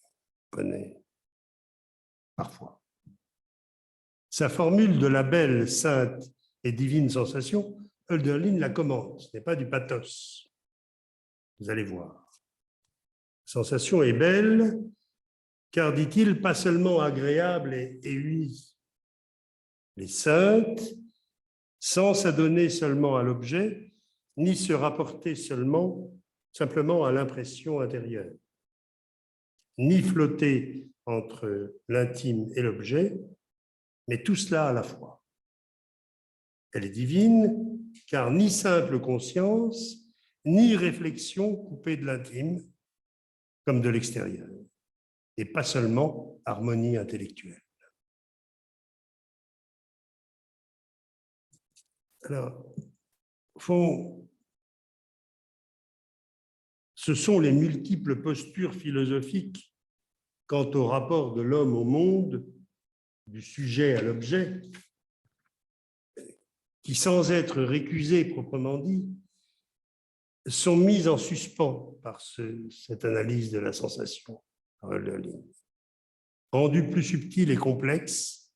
connaît parfois. Sa formule de la belle, sainte et divine sensation, Hölderlin la commente, ce n'est pas du pathos. Vous allez voir. La sensation est belle, car, dit-il, pas seulement agréable et unie. Elle est sainte, sans s'adonner seulement à l'objet, ni se rapporter simplement à l'impression intérieure, ni flotter entre l'intime et l'objet, mais tout cela à la fois. Elle est divine, car ni simple conscience, ni réflexion coupée de l'intime, comme de l'extérieur, et pas seulement harmonie intellectuelle. Alors, au fond, ce sont les multiples postures philosophiques quant au rapport de l'homme au monde, du sujet à l'objet, qui, sans être récusées proprement dit, sont mises en suspens par cette analyse de la sensation, rendue plus subtile et complexe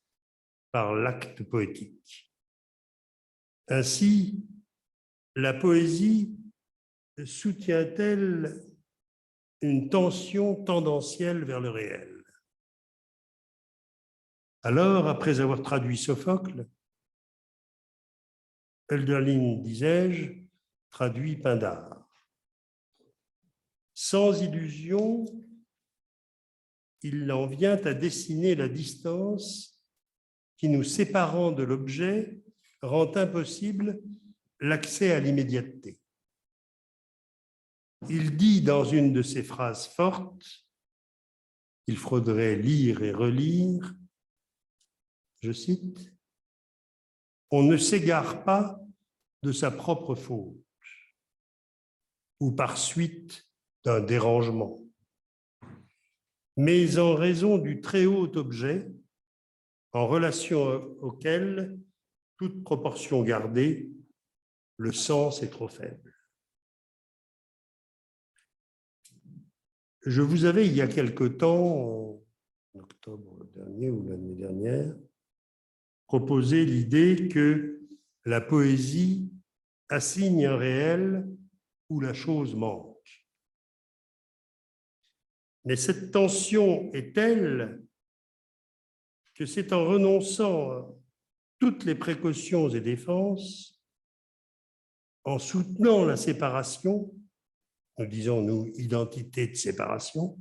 par l'acte poétique. Ainsi, la poésie soutient-elle une tension tendancielle vers le réel? Alors, après avoir traduit Sophocle, Hölderlin, disais-je, traduit Pindare. Sans illusion, il en vient à dessiner la distance qui, nous séparant de l'objet, rend impossible l'accès à l'immédiateté. Il dit dans une de ses phrases fortes qu'il faudrait lire et relire, je cite, « On ne s'égare pas de sa propre faute ou par suite d'un dérangement, mais en raison du très haut objet en relation auquel, toute proportion gardée, le sens est trop faible. » Je vous avais, il y a quelque temps, en octobre dernier ou l'année dernière, proposé l'idée que la poésie assigne un réel où la chose manque. Mais cette tension est telle que c'est en renonçant à toutes les précautions et défenses, en soutenant la séparation, nous disons, nous, identité de séparation,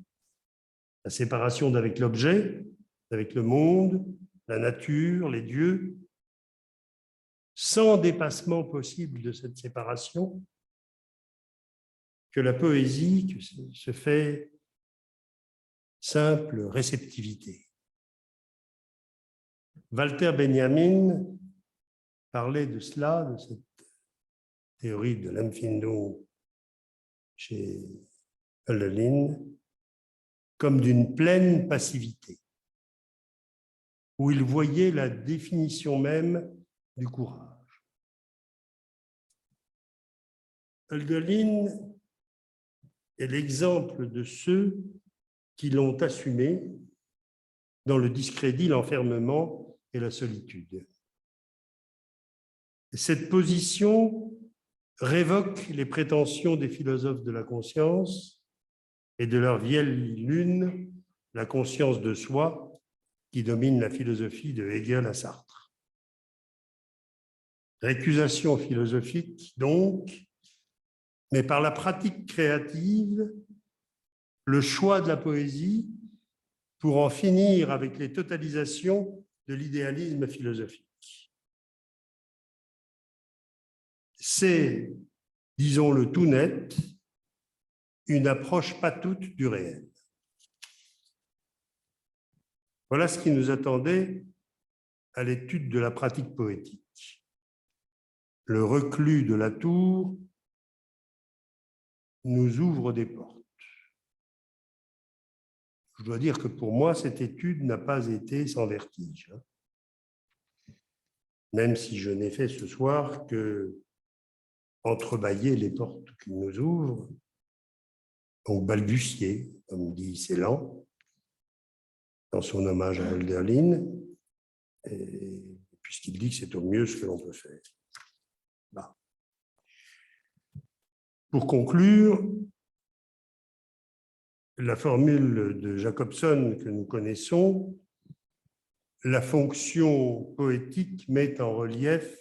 la séparation d'avec l'objet, avec le monde, la nature, les dieux, sans dépassement possible de cette séparation, que la poésie se fait simple réceptivité. Walter Benjamin parlait de cela, de cette théorie de l'Empfindung chez Hölderlin, comme d'une pleine passivité, où il voyait la définition même du courage. Hölderlin est l'exemple de ceux qui l'ont assumé dans le discrédit, l'enfermement et la solitude. Cette position révoque les prétentions des philosophes de la conscience et de leur vieille lune, la conscience de soi, qui domine la philosophie de Hegel à Sartre. Récusation philosophique, donc, mais par la pratique créative, le choix de la poésie pour en finir avec les totalisations de l'idéalisme philosophique. C'est, disons-le tout net, une approche pas toute du réel. Voilà ce qui nous attendait à l'étude de la pratique poétique. Le reclus de la tour nous ouvre des portes. Je dois dire que pour moi, cette étude n'a pas été sans vertige. Même si je n'ai fait ce soir que entrebâiller les portes qu'il nous ouvre, donc balbutier, comme dit Celan, dans son hommage à Hölderlin, puisqu'il dit que c'est au mieux ce que l'on peut faire. Là. Pour conclure, la formule de Jacobson que nous connaissons, la fonction poétique met en relief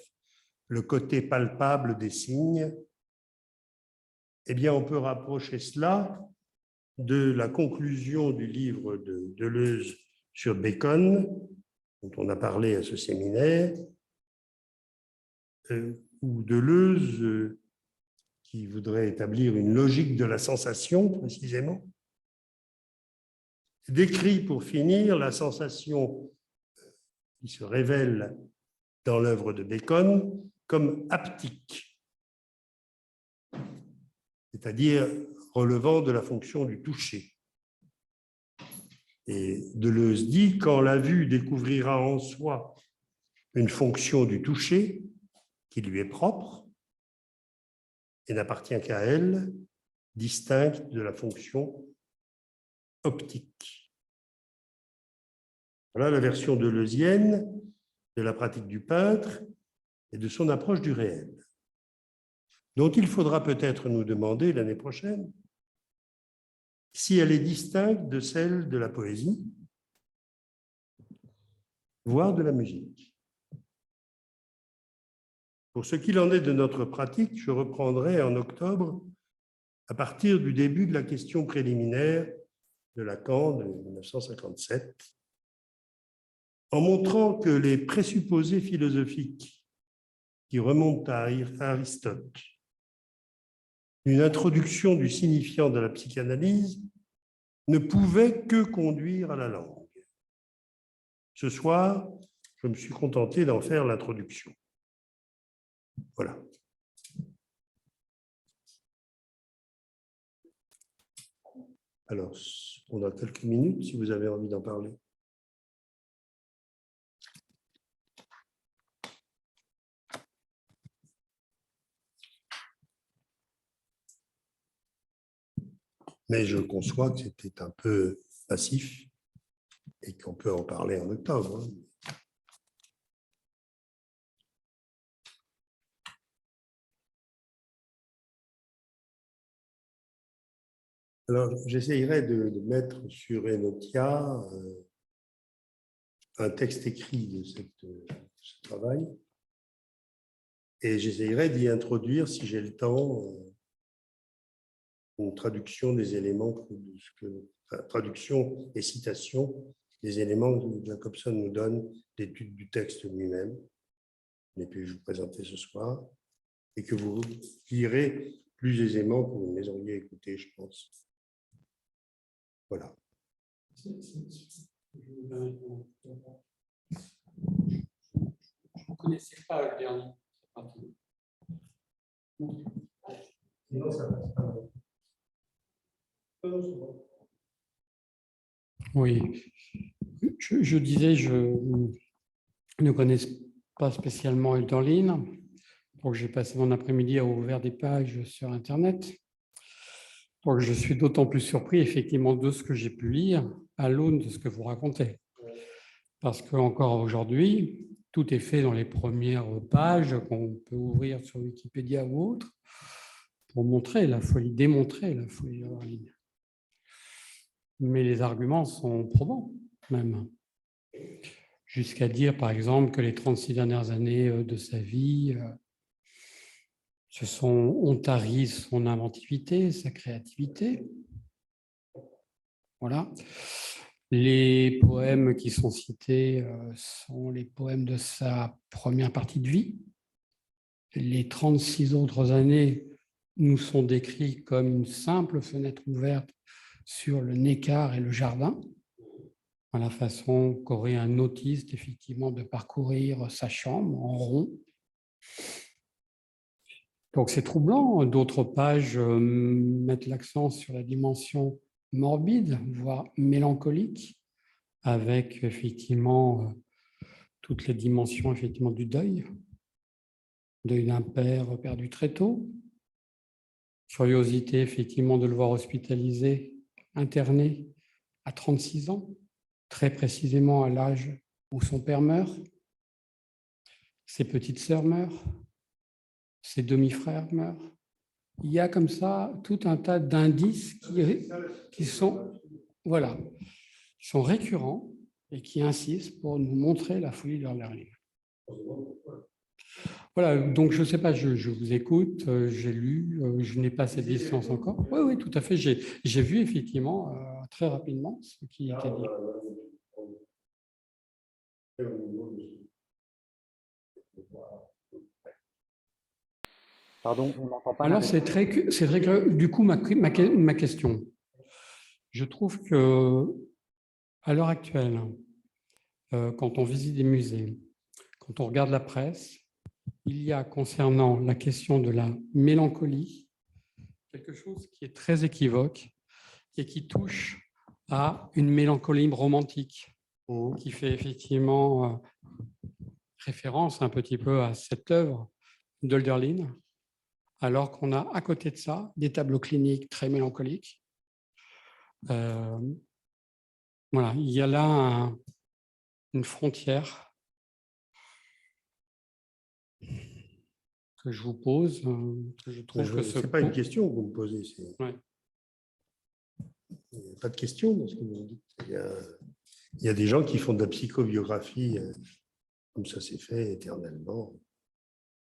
le côté palpable des signes. Eh bien, on peut rapprocher cela de la conclusion du livre de Deleuze sur Bacon, dont on a parlé à ce séminaire, où Deleuze, qui voudrait établir une logique de la sensation, précisément, décrit pour finir la sensation qui se révèle dans l'œuvre de Bacon comme haptique, c'est-à-dire relevant de la fonction du toucher. Et Deleuze dit, quand la vue découvrira en soi une fonction du toucher qui lui est propre et n'appartient qu'à elle, distincte de la fonction optique. Voilà la version deleuzienne de la pratique du peintre et de son approche du réel, dont il faudra peut-être nous demander l'année prochaine si elle est distincte de celle de la poésie, voire de la musique. Pour ce qu'il en est de notre pratique, je reprendrai en octobre à partir du début de la question préliminaire de Lacan de 1957, en montrant que les présupposés philosophiques qui remontent à Aristote, une introduction du signifiant de la psychanalyse, ne pouvaient que conduire à la langue. Ce soir, je me suis contenté d'en faire l'introduction. Voilà. Alors, on a quelques minutes si vous avez envie d'en parler. Mais je conçois que c'était un peu passif et qu'on peut en parler en octobre. Alors, j'essayerai de mettre sur Enotia un texte écrit de ce travail et j'essayerai d'y introduire, si j'ai le temps, une traduction des éléments, traduction et citation des éléments que Jacobson nous donne d'étude du texte lui-même, et puis je vous présenter ce soir, et que vous lirez plus aisément que vous ne les auriez écoutés, je pense. Voilà. Je ne connaissais pas le dernier. Sinon, ça passe pas. Oui, je disais, je ne connais pas spécialement Hölderlin, donc j'ai passé mon après-midi à ouvrir des pages sur Internet. Donc, je suis d'autant plus surpris, effectivement, de ce que j'ai pu lire à l'aune de ce que vous racontez. Parce qu'encore aujourd'hui, tout est fait dans les premières pages qu'on peut ouvrir sur Wikipédia ou autre pour montrer la folie, démontrer la folie de Hölderlin. Mais les arguments sont probants, même. Jusqu'à dire, par exemple, que les 36 dernières années de sa vie ont tari son inventivité, sa créativité. Voilà. Les poèmes qui sont cités sont les poèmes de sa première partie de vie. Les 36 autres années nous sont décrits comme une simple fenêtre ouverte sur le Neckar et le jardin, à la façon qu'aurait un autiste, effectivement, de parcourir sa chambre en rond. Donc c'est troublant. D'autres pages mettent l'accent sur la dimension morbide, voire mélancolique, avec effectivement toutes les dimensions effectivement du deuil d'un père perdu très tôt, curiosité effectivement de le voir hospitalisé, interné à 36 ans, très précisément à l'âge où son père meurt, ses petites sœurs meurent, ses demi-frères meurent. Il y a comme ça tout un tas d'indices qui sont, voilà, qui sont récurrents et qui insistent pour nous montrer la folie de Hölderlin. Voilà, donc je ne sais pas, je vous écoute, j'ai lu, je n'ai pas cette distance encore. Oui, oui, tout à fait, j'ai vu effectivement très rapidement ce qui était dit. Pardon, on n'entend pas. Alors c'est très clair. Du coup, ma question, je trouve que à l'heure actuelle, quand on visite des musées, quand on regarde la presse, il y a concernant la question de la mélancolie quelque chose qui est très équivoque et qui touche à une mélancolie romantique, qui fait effectivement référence un petit peu à cette œuvre d'Hölderlin, alors qu'on a à côté de ça des tableaux cliniques très mélancoliques. Voilà, il y a là une frontière que je vous pose, que je trouve que ce n'est pas une question que vous me posez. Ouais. Il n'y a pas de question dans ce que vous me dites. Il y a des gens qui font de la psychobiographie, comme ça s'est fait éternellement,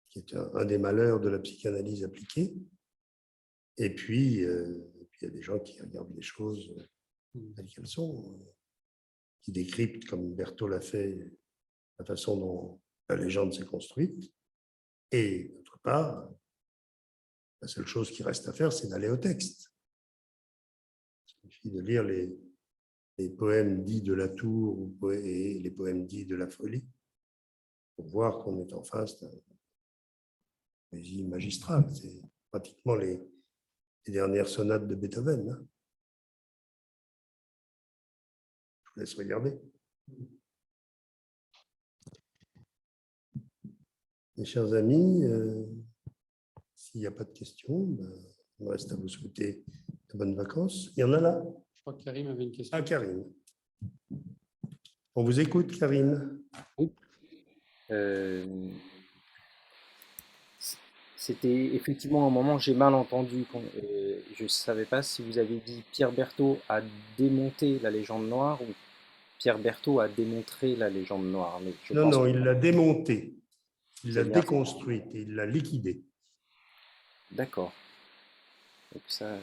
qui est un des malheurs de la psychanalyse appliquée. Et puis, il y a des gens qui regardent les choses telles qu'elles sont, qui décryptent, comme Berthaud l'a fait, la façon dont la légende s'est construite. Et d'autre part, la seule chose qui reste à faire, c'est d'aller au texte. Il suffit de lire les poèmes dits de la Tour et les poèmes dits de la Folie pour voir qu'on est en face d'une poésie magistrale. C'est pratiquement les dernières sonates de Beethoven. Hein. Je vous laisse regarder. Mes chers amis, s'il n'y a pas de questions, il me reste à vous souhaiter de bonnes vacances. Il y en a là? Je crois que Karim avait une question. Ah, Karine. On vous écoute, Karine. Oui. C'était effectivement un moment, j'ai mal entendu. Je ne savais pas si vous avez dit Pierre Berthaud a démonté la légende noire ou Pierre Berthaud a démontré la légende noire. Mais non, il l'a démontée, il l'a C'est bien. déconstruite, il l'a liquidée. D'accord. Donc ça,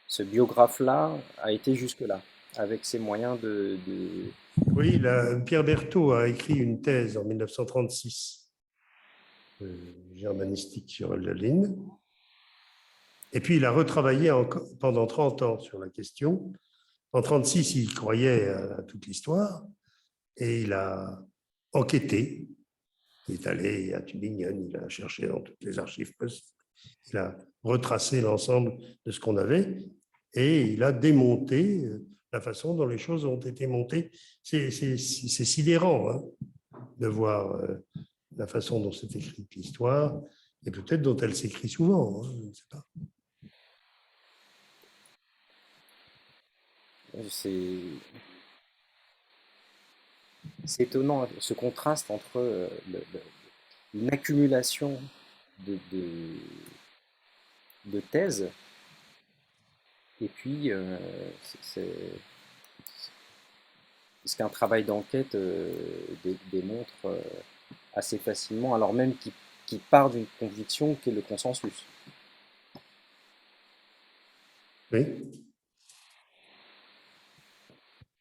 ce biographe-là a été jusque-là, avec ses moyens de... Oui, Pierre Berthaud a écrit une thèse en 1936, germanistique sur Hölderlin. Et puis, il a retravaillé pendant 30 ans sur la question. En 1936, il croyait à toute l'histoire et il a enquêté. Il est allé à Tübingen, il a cherché dans toutes les archives possibles. Il a retracé l'ensemble de ce qu'on avait et il a démonté la façon dont les choses ont été montées. C'est sidérant hein, de voir la façon dont s'est écrite l'histoire et peut-être dont elle s'écrit souvent, hein, je ne sais pas. C'est étonnant ce contraste entre une accumulation de, de, de thèses et puis ce qu'un travail d'enquête démontre assez facilement, alors même qu'il part d'une conviction qui est le consensus. Oui.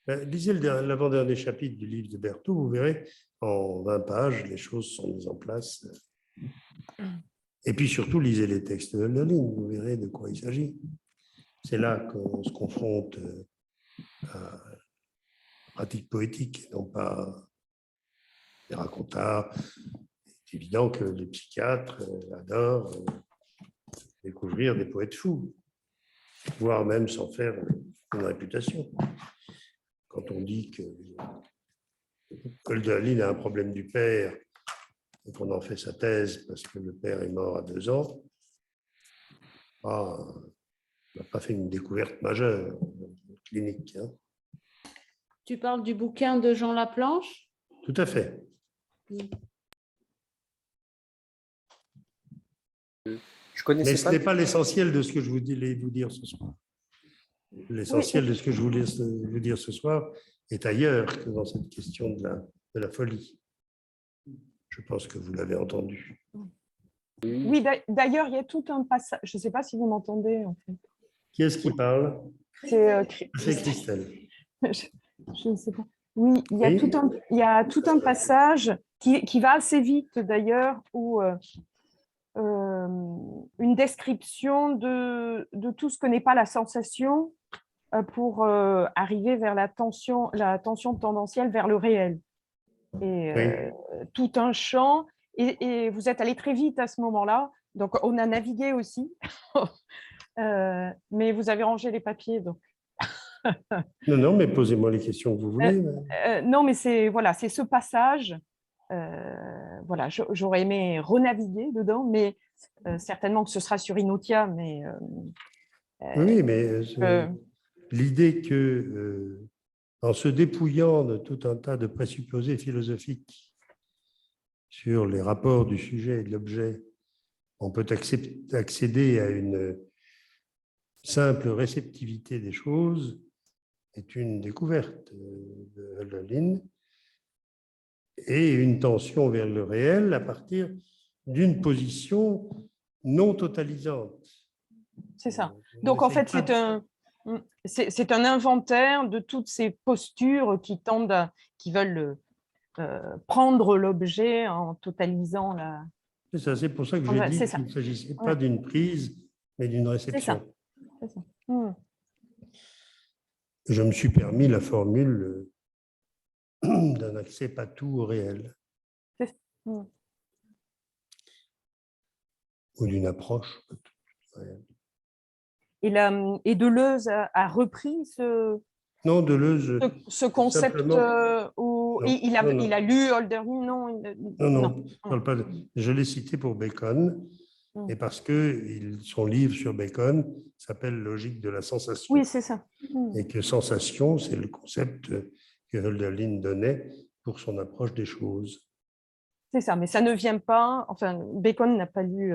Lisez l'avant-dernier chapitre du livre de Berthoud, vous verrez, en 20 pages, les choses sont mises en place. Et puis surtout, lisez les textes de Hölderlin, vous verrez de quoi il s'agit. C'est là qu'on se confronte à la pratique poétique, non pas des racontars. C'est évident que les psychiatres adorent découvrir des poètes fous, voire même s'en faire une réputation. Quand on dit que Hölderlin a un problème du père et qu'on en fait sa thèse parce que le père est mort à 2 ans, on n'a pas fait une découverte majeure clinique. Hein. Tu parles du bouquin de Jean Laplanche? Tout à fait. Je connaissais Mais ce pas. n'est pas l'essentiel de ce que je voulais vous dire ce soir. L'essentiel de ce que je voulais vous dire ce soir est ailleurs que dans cette question de la folie. Je pense que vous l'avez entendu. Oui, d'ailleurs, il y a tout un passage. Je ne sais pas si vous m'entendez, en fait. Qui est-ce qui parle? C'est Christelle. Je ne sais pas. Oui, il y a tout un passage qui va assez vite, d'ailleurs, où une description de tout ce que n'est pas la sensation pour arriver vers la tension tendancielle vers le réel. Et tout un champ. Et vous êtes allé très vite à ce moment-là. Donc, on a navigué aussi. Mais vous avez rangé les papiers. Donc. Non, mais posez-moi les questions que vous voulez. Non, mais c'est ce passage. Voilà, j'aurais aimé renaviguer dedans, mais certainement que ce sera sur Inutia. Mais, oui, mais l'idée que, en se dépouillant de tout un tas de présupposés philosophiques sur les rapports du sujet et de l'objet, on peut accéder à une simple réceptivité des choses est une découverte de Hölderlin et une tension vers le réel à partir d'une position non totalisante. C'est ça. Donc, en fait, c'est un inventaire de toutes ces postures qui veulent prendre l'objet en totalisant la... C'est ça, c'est pour ça que j'ai dit qu'il ne s'agissait pas d'une prise, mais d'une réception. C'est ça. Je me suis permis la formule d'un accès patou au réel. Ou d'une approche. Et Deleuze a repris ce concept où il a lu Hölderlin, non. Je l'ai cité pour Bacon, et parce que son livre sur Bacon s'appelle Logique de la sensation. Oui, c'est ça. Et que sensation, c'est le concept que Hölderlin donnait pour son approche des choses. C'est ça, mais ça ne vient pas, enfin, Bacon n'a pas lu,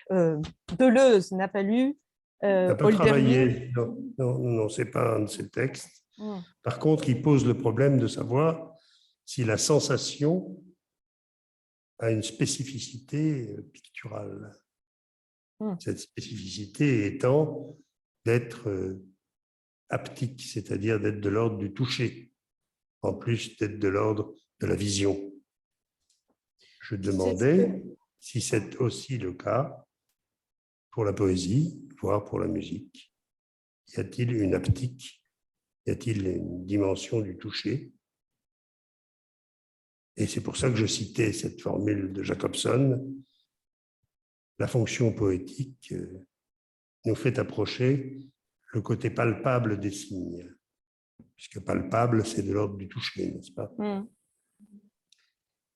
Deleuze n'a pas lu n'a pas travaillé. Non, ce n'est pas un de ses textes. Par contre, il pose le problème de savoir si la sensation a une spécificité picturale. Cette spécificité étant d'être haptique, c'est-à-dire d'être de l'ordre du toucher, en plus d'être de l'ordre de la vision. Je demandais si c'est aussi le cas pour la poésie, voire pour la musique. Y a-t-il une haptique? Y a-t-il une dimension du toucher? Et c'est pour ça que je citais cette formule de Jacobson. La fonction poétique nous fait approcher le côté palpable des signes, puisque palpable, c'est de l'ordre du toucher, n'est-ce pas?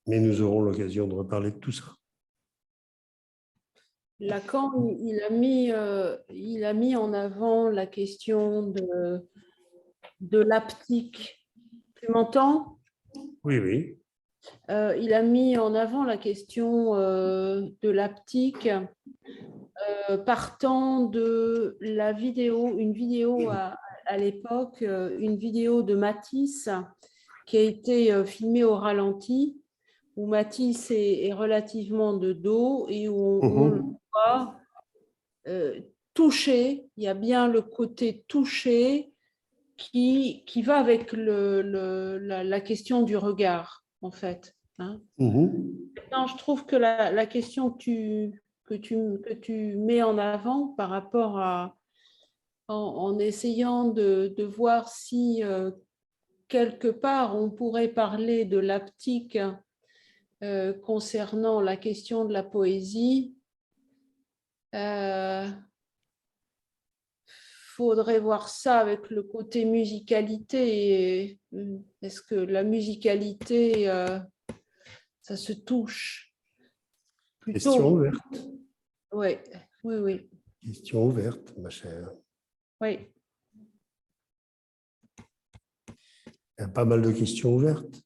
Mais nous aurons l'occasion de reparler de tout ça. Lacan, il a mis en avant la question de l'haptique. Tu m'entends? Oui, oui. Il a mis en avant la question de l'haptique partant de la vidéo, une vidéo à l'époque, une vidéo de Matisse qui a été filmée au ralenti, où Matisse est relativement de dos et où on le voit toucher. Il y a bien le côté touché qui va avec la question du regard, en fait. Hein. Maintenant, je trouve que la question que tu mets en avant par rapport à, en essayant de voir si quelque part on pourrait parler de l'haptique concernant la question de la poésie, faudrait voir ça avec le côté musicalité. Est-ce que la musicalité, ça se touche Question plutôt? ouverte. Oui, oui, oui. Question ouverte, ma chère. Oui. Il y a pas mal de questions ouvertes.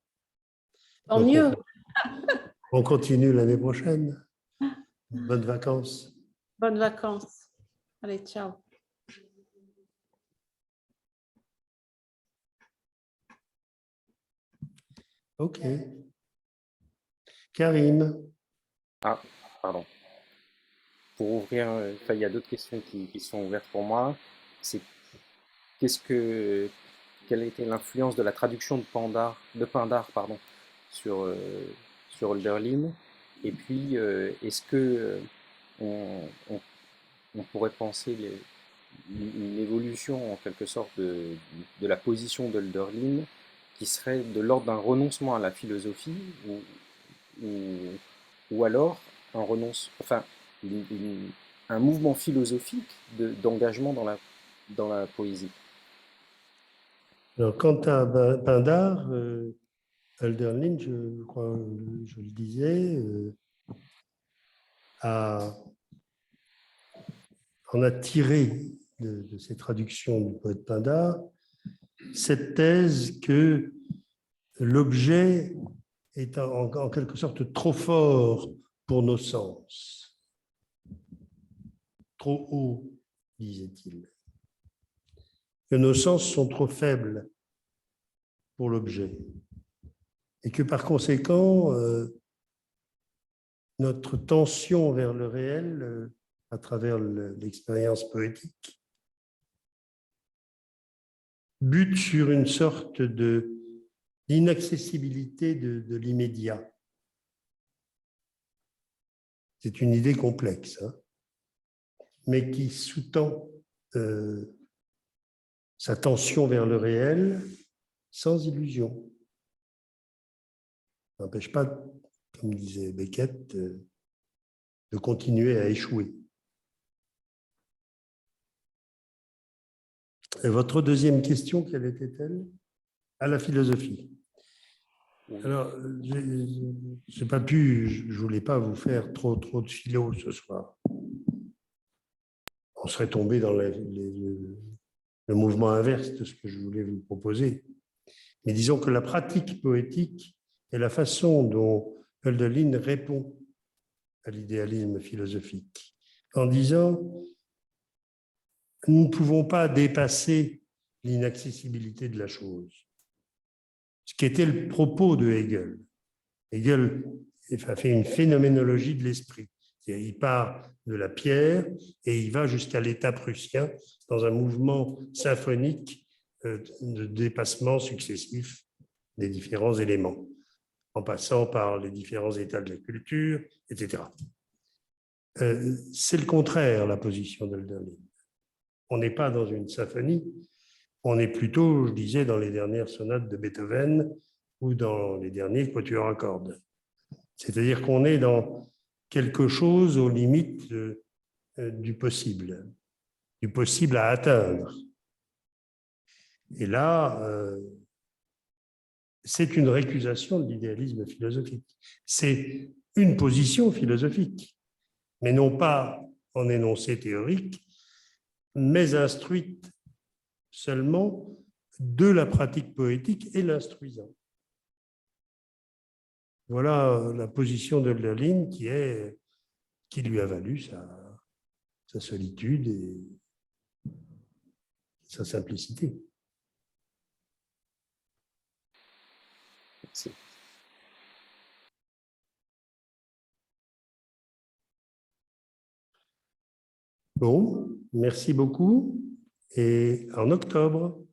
Tant Donc, mieux. on continue l'année prochaine. Bonnes vacances. Bonnes vacances. Allez, ciao. OK. Karim. Ah, pardon. Pour ouvrir, il y a d'autres questions qui sont ouvertes pour moi. C'est quelle a été l'influence de la traduction de Pindar, pardon, sur, sur Hölderlin? Et puis, est-ce que on pourrait penser une évolution en quelque sorte de la position de Hölderlin qui serait de l'ordre d'un renoncement à la philosophie ou alors un mouvement philosophique d'engagement dans la poésie. Alors, quant à Pindar, Hölderlin, je crois, je le disais, on a tiré de ces traductions du poète Pindar cette thèse que l'objet est en quelque sorte trop fort pour nos sens, trop haut, disait-il, que nos sens sont trop faibles pour l'objet et que par conséquent, notre tension vers le réel à travers l'expérience poétique bute sur une sorte d'inaccessibilité de l'immédiat. C'est une idée complexe, hein, mais qui sous-tend sa tension vers le réel sans illusion. Ça n'empêche pas, comme disait Beckett, de continuer à échouer. Et votre deuxième question, quelle était-elle? À la philosophie. Alors, je n'ai pas pu, je ne voulais pas vous faire trop de philo ce soir. On serait tombé dans le mouvement inverse de ce que je voulais vous proposer. Mais disons que la pratique poétique est la façon dont Hölderlin répond à l'idéalisme philosophique, en disant nous ne pouvons pas dépasser l'inaccessibilité de la chose. Ce qui était le propos de Hegel. Hegel a fait une phénoménologie de l'esprit. Il part de la pierre et il va jusqu'à l'état prussien dans un mouvement symphonique de dépassement successif des différents éléments, en passant par les différents états de la culture, etc. C'est le contraire, la position d'Hölderlin. On n'est pas dans une symphonie, on est plutôt, je disais, dans les dernières sonates de Beethoven ou dans les derniers quatuors à cordes. C'est-à-dire qu'on est dans quelque chose aux limites du possible à atteindre. Et là, c'est une récusation de l'idéalisme philosophique. C'est une position philosophique, mais non pas en énoncé théorique, mais instruite seulement de la pratique poétique et l'instruisant. Voilà la position de Hölderlin qui lui a valu sa solitude et sa simplicité. Merci. Bon, merci beaucoup et en octobre.